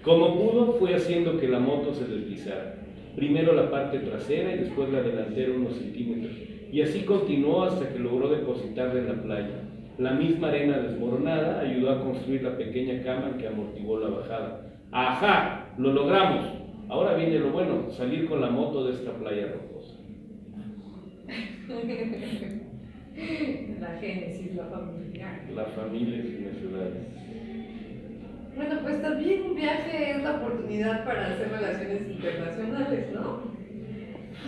Como pudo, fue haciendo que la moto se deslizara. Primero la parte trasera y después la delantera unos centímetros. Y así continuó hasta que logró depositarla en la playa. La misma arena desmoronada ayudó a construir la pequeña cama que amortiguó la bajada. ¡Ajá! ¡Lo logramos! Ahora viene lo bueno, salir con la moto de esta playa rocosa. La génesis, la familia. La familia sin necesidades. Bueno, pues también un viaje es la oportunidad para hacer relaciones internacionales, ¿no?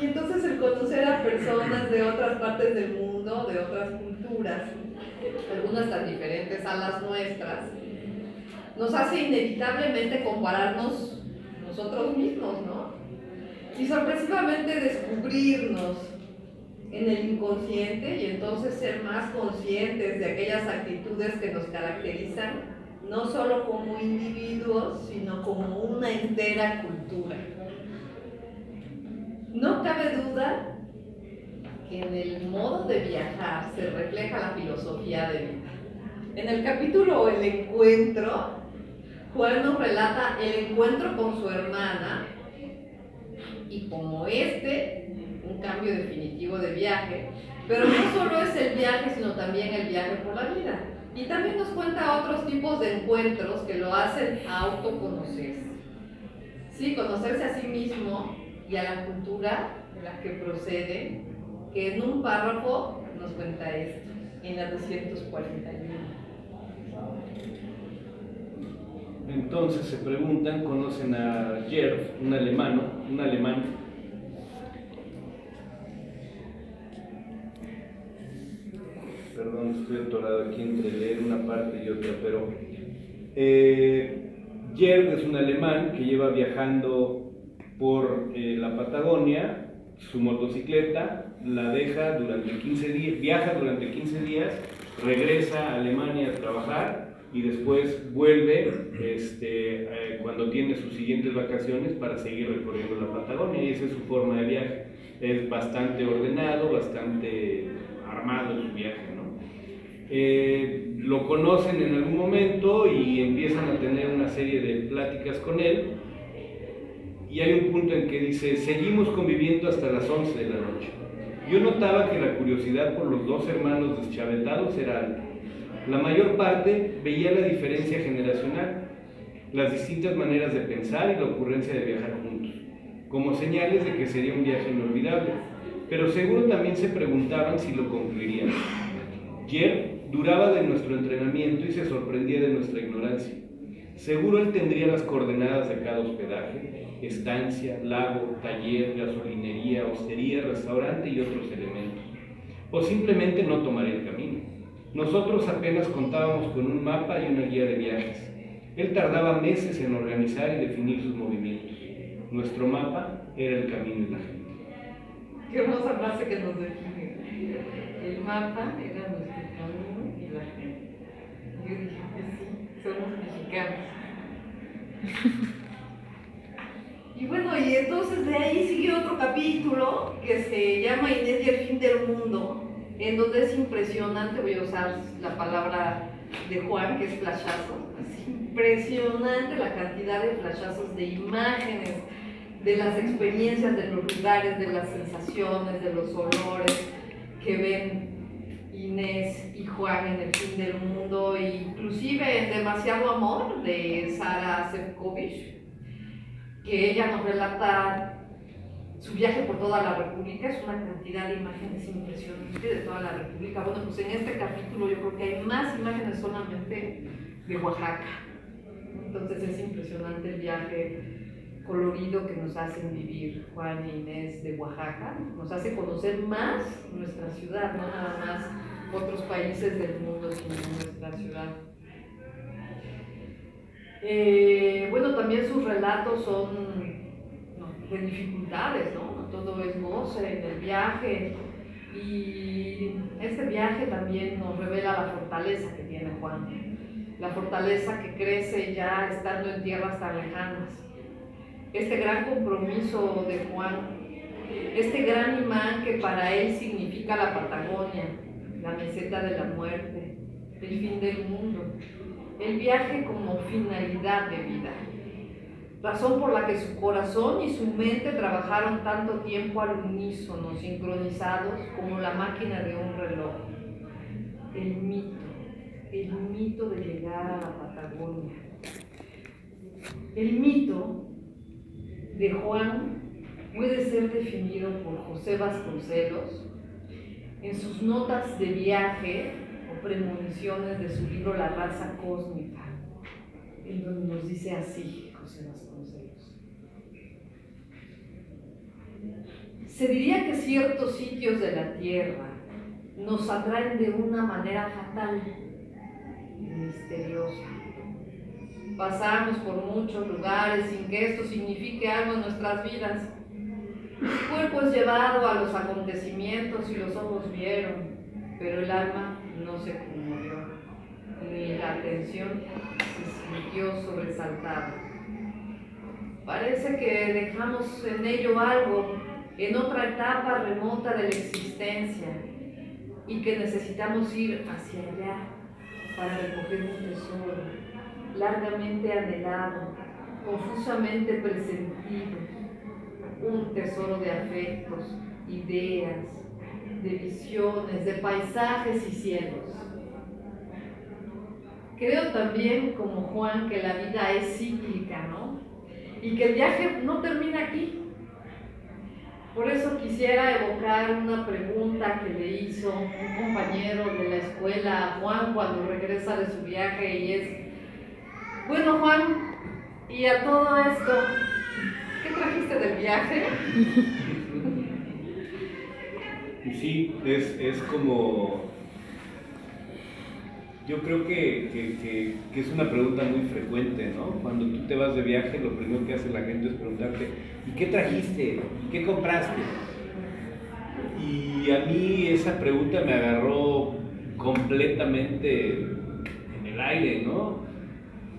Y entonces el conocer a personas de otras partes del mundo, de otras culturas, algunas tan diferentes a las nuestras, nos hace inevitablemente compararnos nosotros mismos, ¿no? Y sorpresivamente descubrirnos en el inconsciente y entonces ser más conscientes de aquellas actitudes que nos caracterizan, no solo como individuos, sino como una entera cultura. No cabe duda que en el modo de viajar se refleja la filosofía de vida. En el capítulo El Encuentro, Juan nos relata el encuentro con su hermana y como un cambio definitivo de viaje, pero no solo es el viaje, sino también el viaje por la vida. Y también nos cuenta otros tipos de encuentros que lo hacen autoconocerse. Sí, conocerse a sí mismo y a la cultura de la que procede, que en un párrafo nos cuenta esto, en la 241. Entonces se preguntan, conocen a Jerv, un alemán. Perdón, estoy atorado aquí entre leer una parte y otra, pero Jerv es un alemán que lleva viajando por la Patagonia, su motocicleta la deja durante 15 días, viaja durante 15 días, regresa a Alemania a trabajar y después vuelve cuando tiene sus siguientes vacaciones para seguir recorriendo la Patagonia, y esa es su forma de viaje. Es bastante ordenado, bastante armado en su viaje, ¿no? Lo conocen en algún momento y empiezan a tener una serie de pláticas con él, y hay un punto en que dice: seguimos conviviendo hasta las 11 de la noche. Yo notaba que la curiosidad por los dos hermanos deschavetados era alta. La mayor parte veía la diferencia generacional, las distintas maneras de pensar y la ocurrencia de viajar juntos, como señales de que sería un viaje inolvidable, pero seguro también se preguntaban si lo concluirían. Jerv duraba de nuestro entrenamiento y se sorprendía de nuestra ignorancia. Seguro él tendría las coordenadas de cada hospedaje, estancia, lago, taller, gasolinería, hostería, restaurante y otros elementos. O simplemente no tomaría el camino. Nosotros apenas contábamos con un mapa y una guía de viajes. Él tardaba meses en organizar y definir sus movimientos. Nuestro mapa era el camino y la gente. Qué hermosa frase que nos define. El mapa era nuestro camino y la gente. Yo dije que sí, somos mexicanos. Y bueno, y entonces de ahí sigue otro capítulo que se llama Inés y el fin del mundo, en donde es impresionante, voy a usar la palabra de Juan, que es flashazo. Es impresionante la cantidad de flashazos, de imágenes, de las experiencias, de los lugares, de las sensaciones, de los olores que ven Inés y Juan en el fin del mundo, inclusive en Demasiado Amor de Sara Sefcovic, que ella nos relata su viaje por toda la República. Es una cantidad de imágenes impresionantes de toda la República. Bueno, pues en este capítulo yo creo que hay más imágenes solamente de Oaxaca. Entonces es impresionante el viaje colorido que nos hacen vivir Juan e Inés de Oaxaca. Nos hace conocer más nuestra ciudad, no nada más otros países del mundo, sino nuestra ciudad. Bueno, también sus relatos son de dificultades, ¿no? No todo es goce en el viaje, y este viaje también nos revela la fortaleza que tiene Juan, la fortaleza que crece ya estando en tierras tan lejanas, este gran compromiso de Juan, este gran imán que para él significa la Patagonia, la meseta de la muerte, el fin del mundo, el viaje como finalidad de vida, razón por la que su corazón y su mente trabajaron tanto tiempo al unísono, sincronizados como la máquina de un reloj. El mito de llegar a la Patagonia. El mito de Juan puede ser definido por José Vasconcelos en sus notas de viaje o premoniciones de su libro La raza cósmica. Y nos dice así José Vasconcelos. Se diría que ciertos sitios de la tierra nos atraen de una manera fatal y misteriosa. Pasamos por muchos lugares sin que esto signifique algo en nuestras vidas. El cuerpo es llevado a los acontecimientos y los ojos vieron, pero el alma no se conmovió, ni la atención se sintió sobresaltada. Parece que dejamos en ello algo en otra etapa remota de la existencia y que necesitamos ir hacia allá para recoger un tesoro largamente anhelado, confusamente presentido, un tesoro de afectos, ideas, de visiones, de paisajes y cielos. Creo también, como Juan, que la vida es cíclica, ¿no? Y que el viaje no termina aquí. Por eso quisiera evocar una pregunta que le hizo un compañero de la escuela a Juan cuando regresa de su viaje, y es: bueno, Juan, y a todo esto, ¿qué trajiste del viaje? Y sí, es como, yo creo que es una pregunta muy frecuente, ¿no? Cuando tú te vas de viaje, lo primero que hace la gente es preguntarte: ¿y qué trajiste? ¿Y qué compraste? Y a mí esa pregunta me agarró completamente en el aire, ¿no?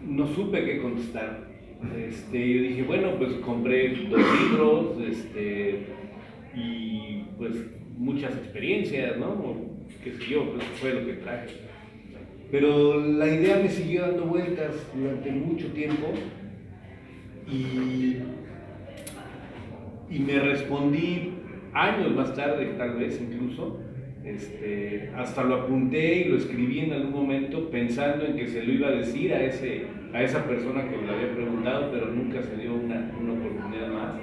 No supe qué contestar. Yo dije, bueno, pues compré 2 libros, y pues muchas experiencias, ¿no? O qué sé yo, pues fue lo que traje. Pero la idea me siguió dando vueltas durante mucho tiempo y me respondí años más tarde, tal vez incluso, hasta lo apunté y lo escribí en algún momento pensando en que se lo iba a decir a esa persona que me lo había preguntado, pero nunca se dio una oportunidad más.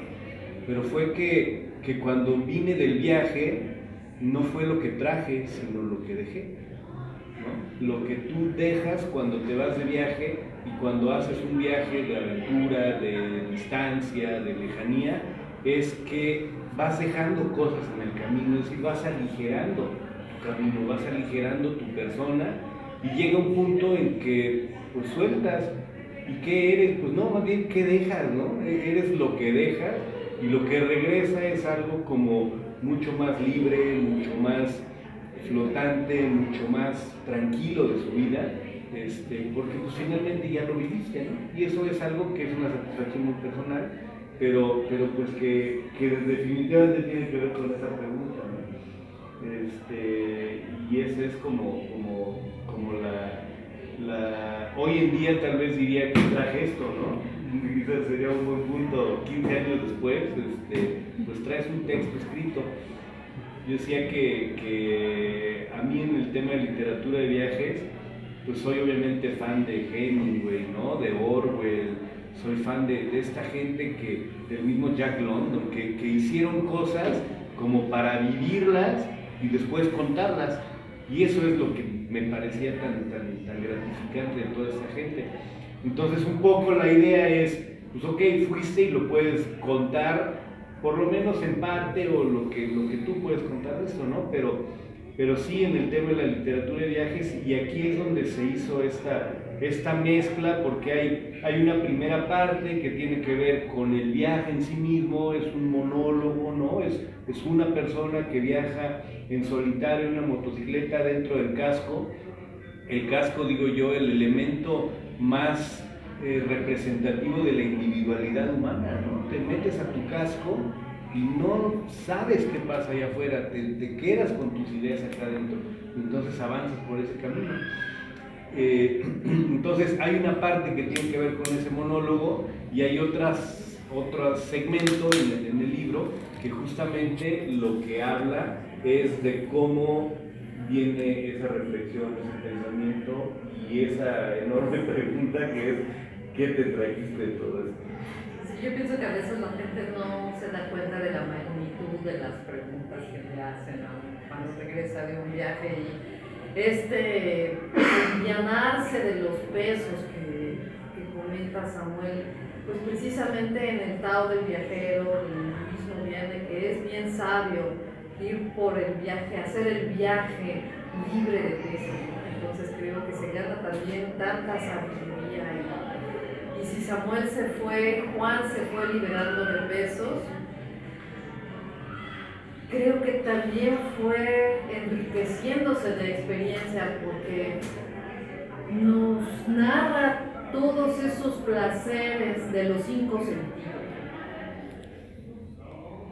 Pero fue que cuando vine del viaje, no fue lo que traje, sino lo que dejé, ¿no? Lo que tú dejas cuando te vas de viaje y cuando haces un viaje de aventura, de distancia, de lejanía, es que vas dejando cosas en el camino, es decir, vas aligerando tu camino, vas aligerando tu persona, y llega un punto en que pues sueltas. ¿Y qué eres? Pues no, más bien qué dejas, ¿no? Eres lo que dejas, y lo que regresa es algo como mucho más libre, mucho más flotante, mucho más tranquilo de su vida, porque pues finalmente ya lo viviste, ¿no? Y eso es algo que es una satisfacción muy personal, pero pues que definitivamente tiene que ver con esa pregunta, ¿no? Y esa es como la hoy en día tal vez diría que traje esto, ¿no? Quizás sería un buen punto 15 años después, pues traes un texto escrito. Yo decía que a mí en el tema de literatura de viajes, pues soy obviamente fan de Hemingway, ¿no? De Orwell, soy fan de esta gente del mismo Jack London, que hicieron cosas como para vivirlas y después contarlas. Y eso es lo que me parecía tan gratificante de toda esta gente. Entonces un poco la idea es, pues ok, fuiste y lo puedes contar, por lo menos en parte, o lo que tú puedes contar de esto, ¿no? Pero sí en el tema de la literatura de viajes, y aquí es donde se hizo esta mezcla, porque hay una primera parte que tiene que ver con el viaje en sí mismo, es un monólogo, ¿no? Es una persona que viaja en solitario en una motocicleta dentro del casco. El casco, digo yo, el elemento más representativo de la individualidad humana, ¿no? Te metes a tu casco y no sabes qué pasa allá afuera, te quedas con tus ideas acá adentro, entonces avanzas por ese camino. Entonces hay una parte que tiene que ver con ese monólogo, y hay otro segmento en el libro que justamente lo que habla es de cómo viene esa reflexión, ese pensamiento y esa enorme pregunta que es: ¿qué te trajiste de todo esto? Sí, yo pienso que a veces la gente no se da cuenta de la magnitud de las preguntas que le hacen cuando regresa de un viaje, y alivianarse de los pesos que comenta Samuel, pues precisamente en el Tao del Viajero, el mismo viene que es bien sabio ir por el viaje, hacer el viaje libre de peso. Entonces creo que se gana también tanta sabiduría. Y si Samuel se fue, Juan se fue liberando de pesos, creo que también fue enriqueciéndose de experiencia, porque nos narra todos esos placeres de los 5 sentidos.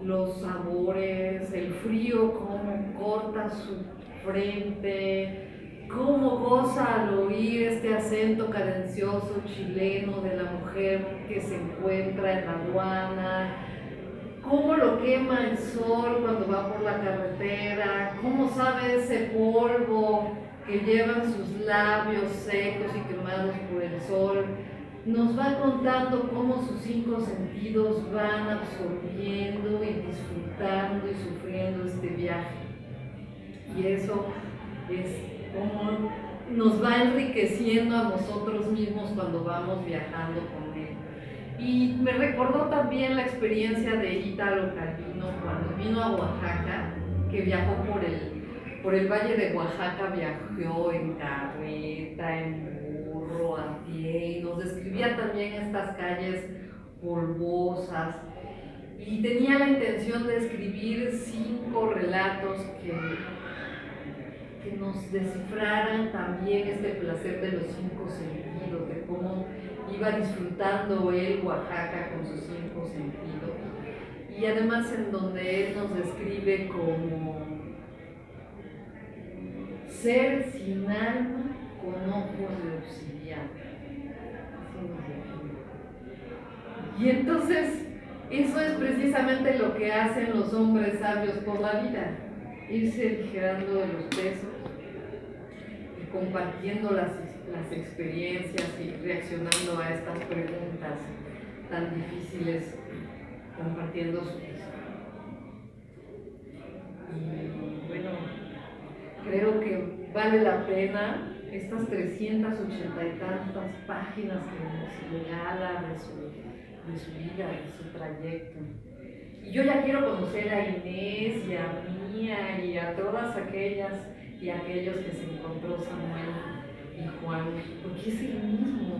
Los sabores, el frío, cómo corta su frente, cómo goza al oír este acento cadencioso chileno de la mujer que se encuentra en la aduana, cómo lo quema el sol cuando va por la carretera, cómo sabe ese polvo que llevan sus labios secos y quemados por el sol. Nos va contando cómo sus 5 sentidos van absorbiendo y disfrutando y sufriendo este viaje. Y eso es como nos va enriqueciendo a nosotros mismos cuando vamos viajando con él. Y me recordó también la experiencia de Ítalo Calvino cuando vino a Oaxaca, que viajó por el valle de Oaxaca, viajó en carreta, en burro, a pie, y nos describía también estas calles polvosas. Y tenía la intención de escribir 5 relatos que nos descifraran también este placer de los 5 sentidos, de cómo iba disfrutando él Oaxaca con sus 5 sentidos. Y además en donde él nos describe como ser sin alma con ojos de obsidiana. Y entonces eso es precisamente lo que hacen los hombres sabios por la vida, irse aligerando de los pesos, y compartiendo las experiencias y reaccionando a estas preguntas tan difíciles, compartiendo su historia. Y bueno, creo que vale la pena estas 380 y tantas páginas que nos regala de su vida, de su trayecto. Y yo ya quiero conocer a Inés y a Mía y a todas aquellas y aquellos que se encontró Samuel y Juan, porque es el mismo.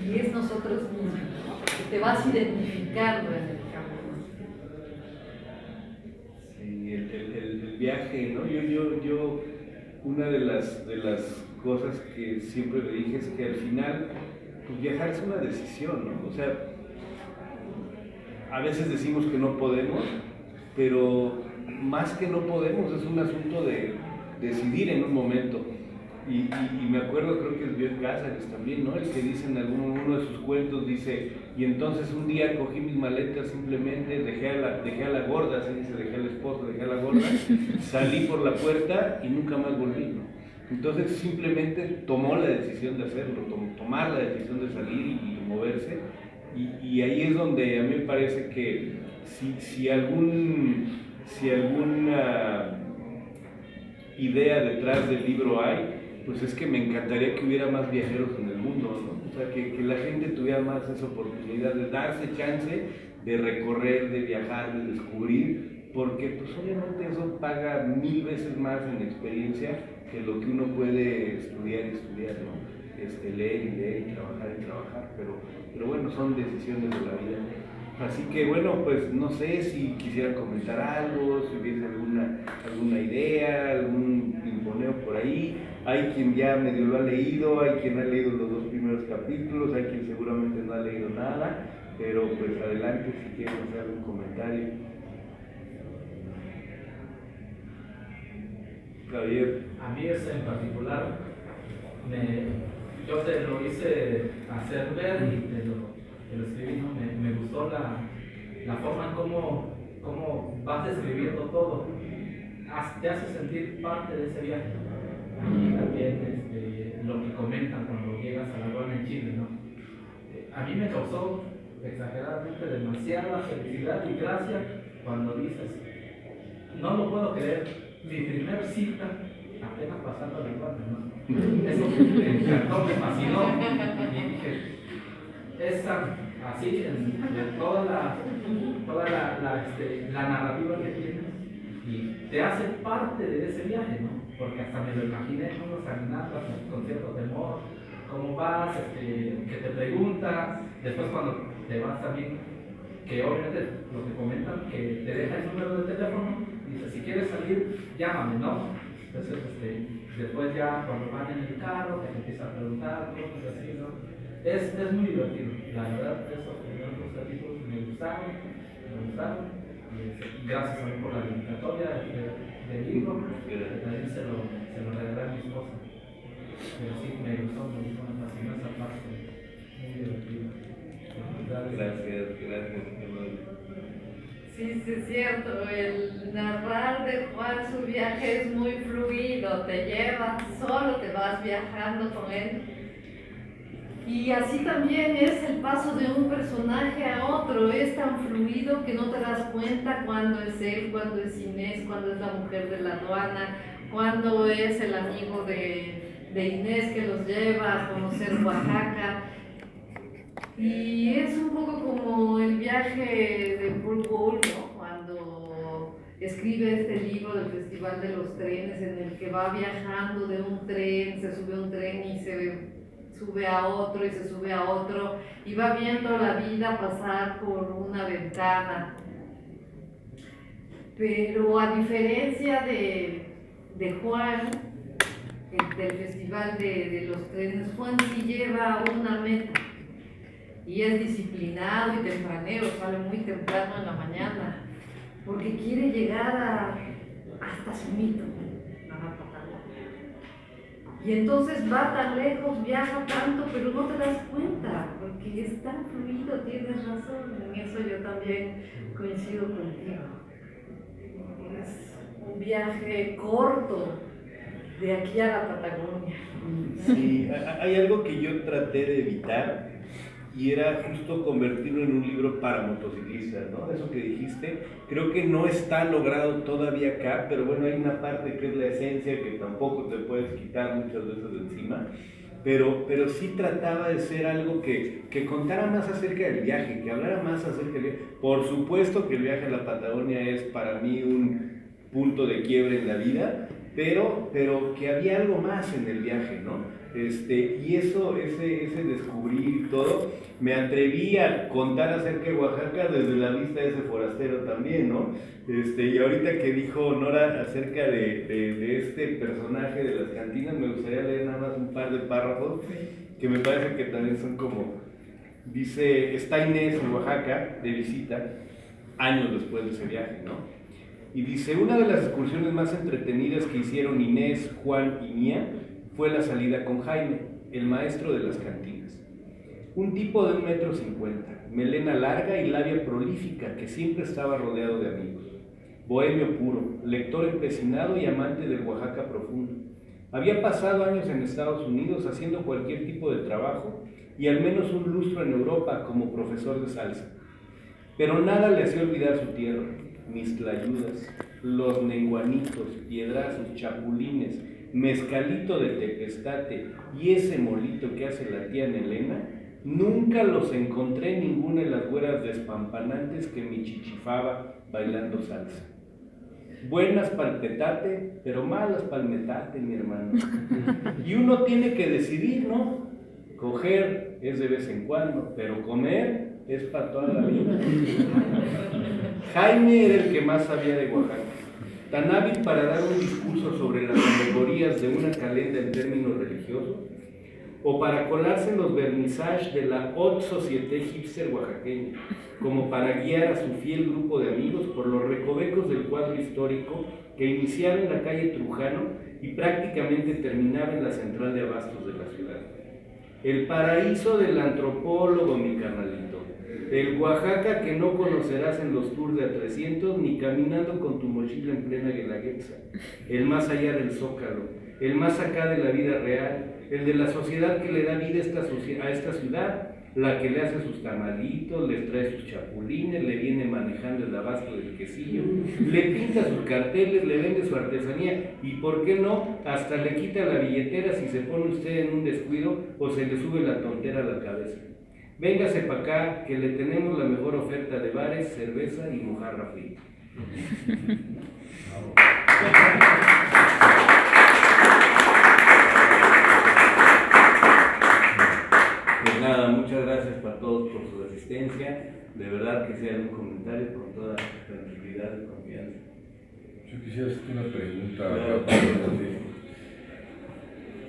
Y es nosotros mismos, que te vas identificando en el camino. Sí, el viaje, ¿no? Yo una de las cosas que siempre le dije es que al final, pues viajar es una decisión, ¿no? O sea, a veces decimos que no podemos, pero más que no podemos es un asunto de decidir en un momento. Y me acuerdo, creo que es Bioy Cáceres también, ¿no? El que dice en uno de sus cuentos, dice, y entonces un día cogí mis maletas, simplemente dejé a la gorda, se dice, dejé al esposo, dejé a la gorda, salí por la puerta y nunca más volví, ¿no? Entonces simplemente tomó la decisión de hacerlo, tomar la decisión de salir y moverse, y ahí es donde a mí me parece que si alguna idea detrás del libro hay, pues es que me encantaría que hubiera más viajeros en el mundo, ¿no? O sea, que la gente tuviera más esa oportunidad de darse chance de recorrer, de viajar, de descubrir, porque pues obviamente eso paga 1000 veces más en experiencia que lo que uno puede estudiar, ¿no? Leer y trabajar, pero bueno, son decisiones de la vida. Así que bueno, pues no sé si quisieran comentar algo, si hubiese alguna idea, algún pimponeo por ahí. Hay quien ya medio lo ha leído, hay quien ha leído los 2 primeros capítulos, hay quien seguramente no ha leído nada, pero pues adelante si quieren hacer algún comentario. Javier. A mí ese en particular, yo te lo hice hacer ver y te lo escribí, ¿no? Me gustó la forma en cómo vas describiendo todo, te hace sentir parte de ese viaje. Y también lo que comentan cuando llegas a la aduana en Chile, ¿no? A mí me causó exageradamente demasiada felicidad y gracia cuando dices, no lo puedo creer, mi primer cita apenas pasando la aduana, ¿no? Eso me encantó, me fascinó. Y dije, es así, de toda la narrativa que tienes, y te hace parte de ese viaje, ¿no? Porque hasta me lo imaginé, ¿no? Caminando con cierto temor, cómo vas, que te preguntas, después cuando te vas también, que obviamente lo que comentan, que te deja el número de teléfono, dice, si quieres salir, llámame, ¿no? Entonces, después ya cuando van en el carro, te empiezan a preguntar, cosas así, ¿no? Es muy divertido, la verdad, esos primeros capítulos me gustaron, y gracias también por la dedicatoria del libro, que también se lo regalé a mi esposa. Pero sí, me gustó, me fascinó esa parte, muy divertido. Gracias. Sí, sí, es cierto. El narrar de Juan su viaje es muy fluido, te lleva, solo te vas viajando con él. Y así también es el paso de un personaje a otro, es tan fluido que no te das cuenta cuándo es él, cuándo es Inés, cuándo es la mujer de la aduana, cuándo es el amigo de Inés que los lleva a conocer Oaxaca. Y es un poco como el viaje de Paul Gauguin, ¿no? Cuando escribe este libro del Festival de los Trenes, en el que va viajando de un tren, se sube a un tren y se sube a otro y se sube a otro, y va viendo la vida pasar por una ventana. Pero a diferencia de Juan, del Festival de los Trenes, Juan sí lleva una meta. Y es disciplinado y tempranero, sale muy temprano en la mañana, porque quiere llegar hasta su mito, a la Patagonia. Y entonces va tan lejos, viaja tanto, pero no te das cuenta, porque es tan fluido, tienes razón, en eso yo también coincido contigo. Es un viaje corto de aquí a la Patagonia. Sí, hay algo que yo traté de evitar, y era justo convertirlo en un libro para motociclistas, ¿no? Eso que dijiste, creo que no está logrado todavía acá, pero bueno, hay una parte que es la esencia que tampoco te puedes quitar muchas veces de encima, pero sí trataba de ser algo que contara más acerca del viaje, que hablara más acerca del viaje. Por supuesto que el viaje a la Patagonia es para mí un punto de quiebre en la vida, pero que había algo más en el viaje, ¿no? Y eso, ese descubrir y todo, me atreví a contar acerca de Oaxaca desde la vista de ese forastero también, ¿no? Y ahorita que dijo Nora acerca de este personaje de las cantinas, me gustaría leer nada más un par de párrafos que me parece que también son como, dice, está Inés en Oaxaca de visita, años después de ese viaje, ¿no? Y dice, una de las excursiones más entretenidas que hicieron Inés, Juan y Mía fue la salida con Jaime, el maestro de las cantinas. Un tipo de 1,50 m, melena larga y labia prolífica que siempre estaba rodeado de amigos. Bohemio puro, lector empecinado y amante del Oaxaca profundo. Había pasado años en Estados Unidos haciendo cualquier tipo de trabajo y al menos un lustro en Europa como profesor de salsa. Pero nada le hacía olvidar su tierra. Mis tlayudas, los nenguanitos, piedrazos, chapulines, mezcalito de tepestate y ese molito que hace la tía Nelena, nunca los encontré en ninguna de las güeras despampanantes que me chichifaba bailando salsa. Buenas pa'l petate, pero malas pa'l metate, mi hermano. Y uno tiene que decidir, ¿no? Coger es de vez en cuando, pero comer es para toda la vida. Jaime era el que más sabía de Oaxaca, tan hábil para dar un discurso sobre las alegorías de una calenda en términos religiosos, o para colarse en los vernissages de la haute société hipster oaxaqueña, como para guiar a su fiel grupo de amigos por los recovecos del cuadro histórico que iniciaba en la calle Trujano y prácticamente terminaba en la central de abastos de la ciudad. El paraíso del antropólogo, mi carnalito. El Oaxaca que no conocerás en los tours de a 300 ni caminando con tu mochila en plena Guelaguetza. El más allá del Zócalo, el más acá de la vida real, el de la sociedad que le da vida a esta ciudad la que le hace sus tamalitos, le trae sus chapulines, le viene manejando el abasto del quesillo, le pinta sus carteles, le vende su artesanía y, ¿por qué no?, hasta le quita la billetera si se pone usted en un descuido o se le sube la tontera a la cabeza. Véngase para acá, que le tenemos la mejor oferta de bares, cerveza y mojarra frita. Pues nada, muchas gracias para todos por su asistencia. De verdad que sea un comentario con toda tranquilidad y confianza. Yo quisiera hacerte una pregunta. Claro.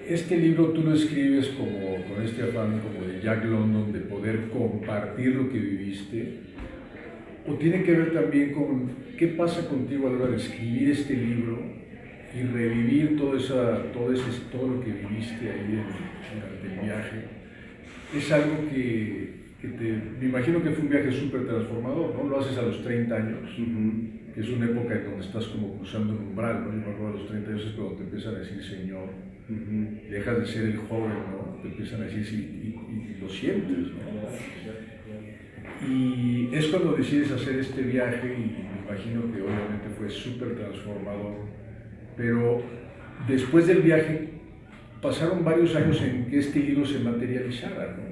Este libro tú lo escribes como con este afán como de Jack London, de poder compartir lo que viviste, o tiene que ver también con qué pasa contigo a la hora de escribir este libro y revivir todo lo que viviste ahí durante el viaje. Es algo que me imagino que fue un viaje súper transformador, ¿no? Lo haces a los 30 años, que es una época en donde estás como cruzando un umbral, ¿no? Yo me acuerdo a los 30 años es cuando te empiezan a decir Señor, dejas de ser el joven, ¿no? Te empiezan a decir sí, y lo sientes, ¿no? Y es cuando decides hacer este viaje y me imagino que obviamente fue súper transformador, pero después del viaje pasaron varios años en que este libro se materializara, ¿no?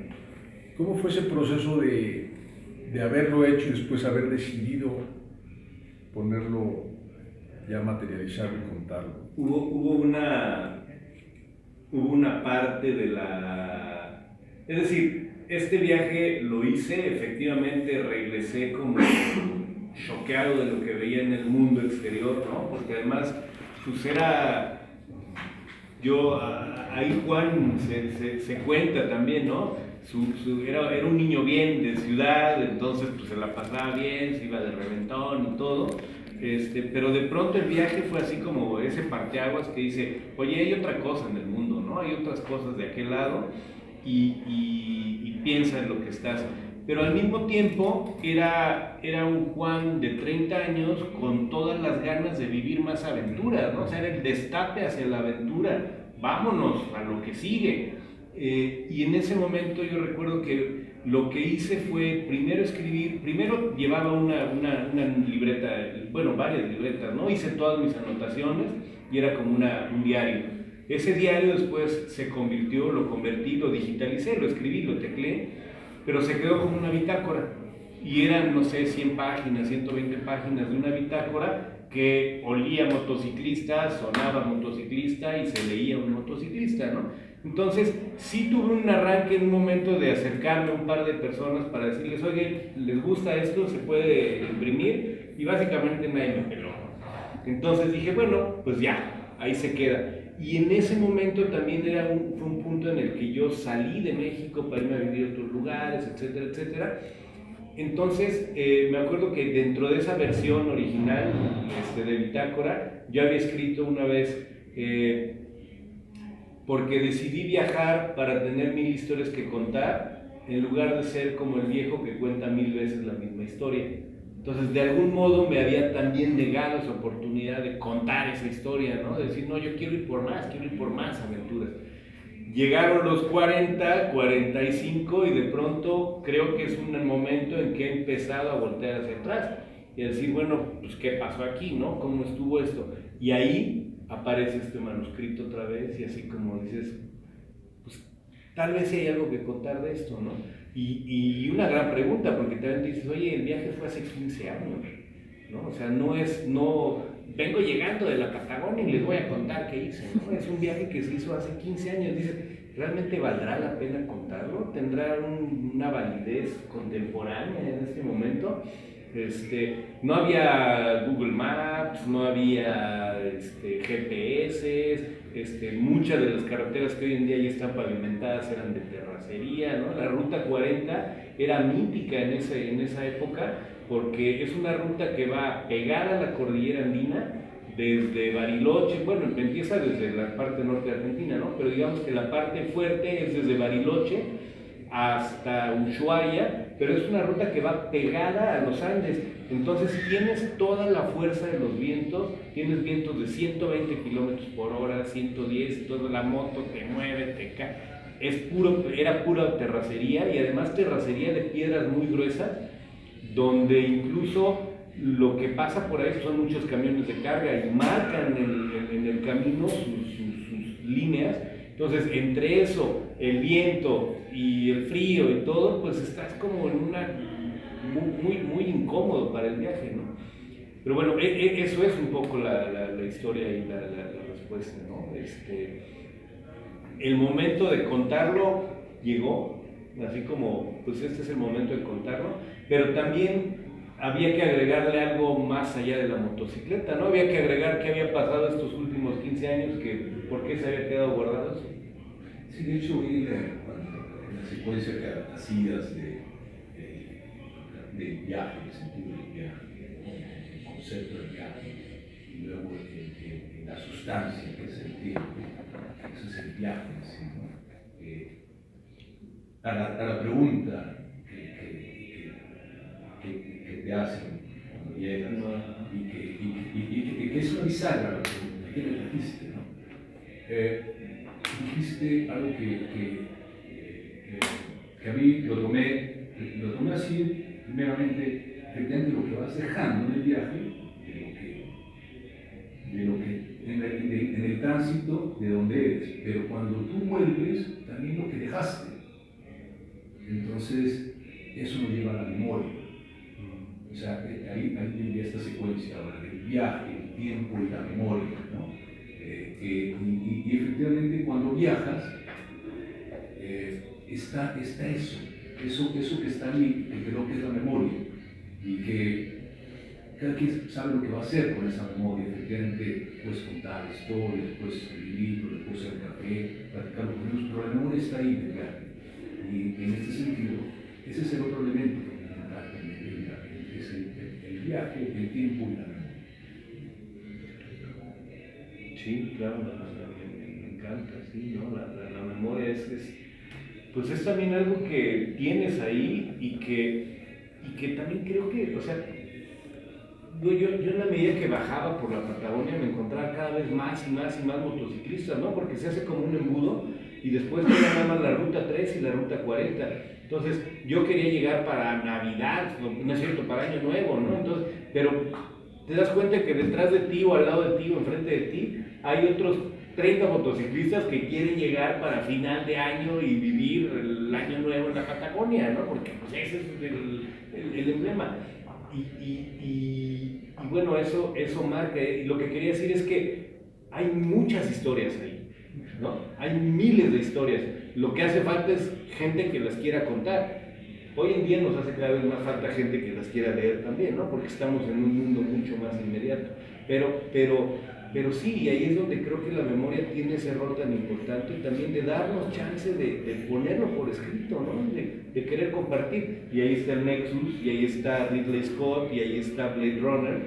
¿Cómo fue ese proceso de haberlo hecho y después haber decidido ponerlo, ya materializarlo y contarlo? Hubo una parte de la... Es decir, este viaje lo hice, efectivamente regresé como choqueado de lo que veía en el mundo exterior, ¿no? Porque además, pues era... ahí Juan se cuenta también, ¿no? Era un niño bien de ciudad, entonces pues se la pasaba bien, se iba de reventón y todo, pero de pronto el viaje fue así como ese parteaguas que dice, oye, hay otra cosa en el mundo, ¿no? Hay otras cosas de aquel lado y piensa en lo que estás. Pero al mismo tiempo era un Juan de 30 años con todas las ganas de vivir más aventuras, ¿no? O sea, era el destape hacia la aventura, vámonos a lo que sigue. Y en ese momento yo recuerdo que lo que hice fue primero llevaba una libreta, bueno, varias libretas, ¿no? Hice todas mis anotaciones y era como un diario. Ese diario después lo convertí, lo digitalicé, lo escribí, lo tecleé, pero se quedó como una bitácora. Y eran, no sé, 100 páginas, 120 páginas de una bitácora que olía motociclista, sonaba motociclista y se leía un motociclista, ¿no? Entonces, sí tuve un arranque en un momento de acercarme a un par de personas para decirles, oye, ¿les gusta esto? ¿Se puede imprimir? Y básicamente nadie me peló. Entonces dije, bueno, pues ya, ahí se queda. Y en ese momento también fue un punto en el que yo salí de México para irme a vivir a otros lugares, etcétera, etcétera. Entonces, me acuerdo que dentro de esa versión original de Bitácora, yo había escrito una vez, porque decidí viajar para tener 1000 historias que contar, en lugar de ser como el viejo que cuenta 1000 veces la misma historia. Entonces, de algún modo me había también negado esa oportunidad de contar esa historia, ¿no? De decir, no, yo quiero ir por más aventuras. Llegaron los 40, 45 y de pronto creo que es un momento en que he empezado a voltear hacia atrás y a decir, bueno, pues ¿qué pasó aquí, no? ¿Cómo estuvo esto? Y ahí aparece este manuscrito otra vez y así como dices, pues tal vez sí hay algo que contar de esto, ¿no? Y una gran pregunta, porque también dices, oye, el viaje fue hace 15 años, ¿no? O sea, no vengo llegando de la Patagonia y les voy a contar qué hice, ¿no? Es un viaje que se hizo hace 15 años, dices, ¿realmente valdrá la pena contarlo? ¿Tendrá una validez contemporánea en este momento? No había Google Maps, no había GPS, muchas de las carreteras que hoy en día ya están pavimentadas eran de terracería, ¿no? La ruta 40 era mítica en esa época porque es una ruta que va pegada a la cordillera andina desde Bariloche, bueno, empieza desde la parte norte de Argentina, ¿no? Pero digamos que la parte fuerte es desde Bariloche hasta Ushuaia, pero es una ruta que va pegada a los Andes, entonces tienes toda la fuerza de los vientos, tienes vientos de 120 kilómetros por hora, 110, toda la moto te mueve, te cae, era pura terracería, y además terracería de piedras muy gruesas, donde incluso lo que pasa por ahí son muchos camiones de carga y marcan en el camino sus líneas. Entonces, entre eso, el viento y el frío y todo, pues estás como en una muy incómodo para el viaje, ¿no? Pero bueno, eso es un poco la historia y la respuesta, ¿no? El momento de contarlo llegó, así como, pues este es el momento de contarlo, pero también había que agregarle algo más allá de la motocicleta, ¿no? Había que agregar qué había pasado estos últimos 15 años, por qué se había quedado guardado eso. Sí, de hecho, vi la secuencia que hacías de viaje, el sentido del viaje, el concepto del viaje, y luego la sustancia que es el tiempo, eso es el viaje, ¿sí? A la pregunta que te hacen cuando llegas, y que es una bisagra la pregunta, ¿qué le dijiste, no? Dijiste algo que a mí lo tomé así, primeramente, efectivamente lo que vas dejando en el viaje, en el tránsito de donde eres, pero cuando tú vuelves, también lo que dejaste. Entonces, eso nos lleva a la memoria. O sea, ahí viene esta secuencia ahora del viaje, el tiempo y la memoria, ¿no? Y efectivamente cuando viajas, está eso que está ahí, que creo que es la memoria, y que cada quien sabe lo que va a hacer con esa memoria. Efectivamente puedes contar historias, puedes escribir libros, puedes hacer café, platicar con ellos, pero la memoria está ahí del viaje. Y en este sentido, ese es el otro elemento fundamental del viaje, es el viaje, el tiempo y la memoria. Sí, claro, me encanta, sí, ¿no? La memoria pues es también algo que tienes ahí y que también creo que, o sea, yo en la medida que bajaba por la Patagonia me encontraba cada vez más y más motociclistas, ¿no? Porque se hace como un embudo y después queda nada más la ruta 3 y la ruta 40. Entonces, yo quería llegar para Navidad, no es cierto, para Año Nuevo, ¿no? Entonces, pero te das cuenta que detrás de ti o al lado de ti o enfrente de ti hay otros 30 motociclistas que quieren llegar para final de año y vivir el Año Nuevo en la Patagonia, ¿no? Porque pues ese es el emblema. Y bueno, eso marca, y lo que quería decir es que hay muchas historias ahí, ¿no? Hay miles de historias. Lo que hace falta es gente que las quiera contar. Hoy en día nos hace cada vez más falta gente que las quiera leer también, ¿no? Porque estamos en un mundo mucho más inmediato. Pero sí, y ahí es donde creo que la memoria tiene ese rol tan importante, y también de darnos chance de ponerlo por escrito, ¿no? De querer compartir. Y ahí está el Nexus, y ahí está Ridley Scott, y ahí está Blade Runner,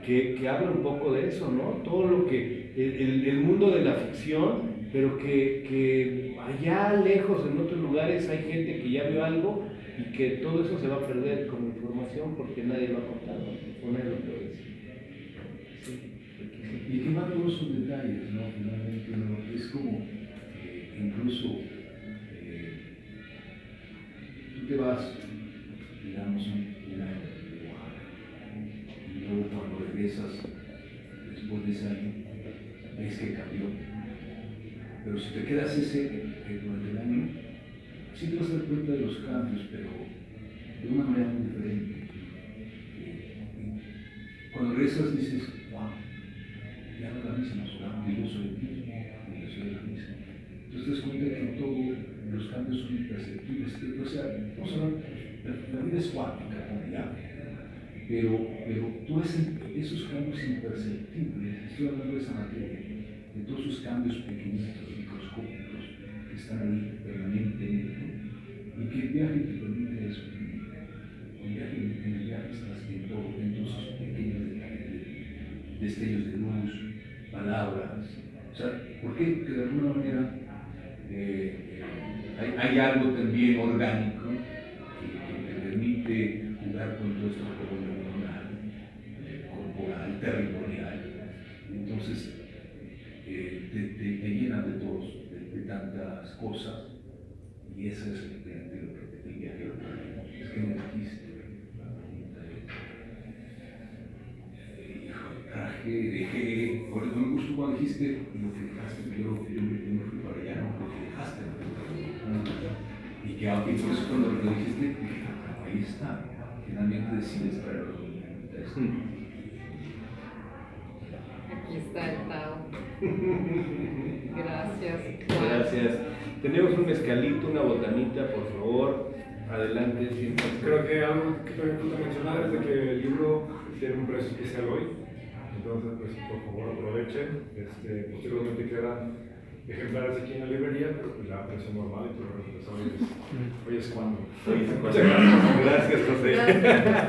que habla un poco de eso, ¿no? Todo lo que, el mundo de la ficción, pero que allá lejos, en otros lugares, hay gente que ya vio algo, y que todo eso se va a perder como información porque nadie lo ha contado, o nadie lo puede decir. Y que va todos esos detalles, ¿no? Finalmente, ¿no? Es como, incluso, tú te vas, digamos, un año de Oaxaca, y luego cuando regresas, después de ese año, ves que cambió. Pero si te quedas durante el año, sí te vas a dar cuenta de los cambios, pero de una manera muy diferente. Cuando regresas dices, wow, ya no es la misma, y yo soy el mismo, y yo soy la misma. Entonces te das cuenta que todos los cambios son imperceptibles. O sea, vamos a hablar, la vida es cuántica, como ya, pero tú ves esos cambios imperceptibles, estoy hablando de esa materia, de todos esos cambios pequeñitos, microscópicos, que están ahí permanentemente, y que el viaje te permite eso. En el viaje estás en todos esos pequeños detalles, destellos de luz, palabras. O sea, ¿por qué? Porque de alguna manera hay algo también orgánico que te permite jugar con todo esto neuronal, corporal, territorial. Entonces, te llenan de tantas cosas, dijiste lo que dejaste, yo me fui para allá, ¿no? Lo que dejaste, y que por eso cuando lo dijiste, dije, ahí está, finalmente decides traerlo. Aquí está el Tao. Gracias. Gracias. Tenemos un mezcalito, una botanita, por favor. Adelante, siempre. Creo que algo que también puedo mencionar es de que el libro tiene un precio especial hoy, entonces pues por favor aprovechen. Posteriormente quedan ejemplares aquí en la librería, pero pues ya a precio normal y todo lo que hoy es cuando. Muchas gracias. Gracias, José. Gracias.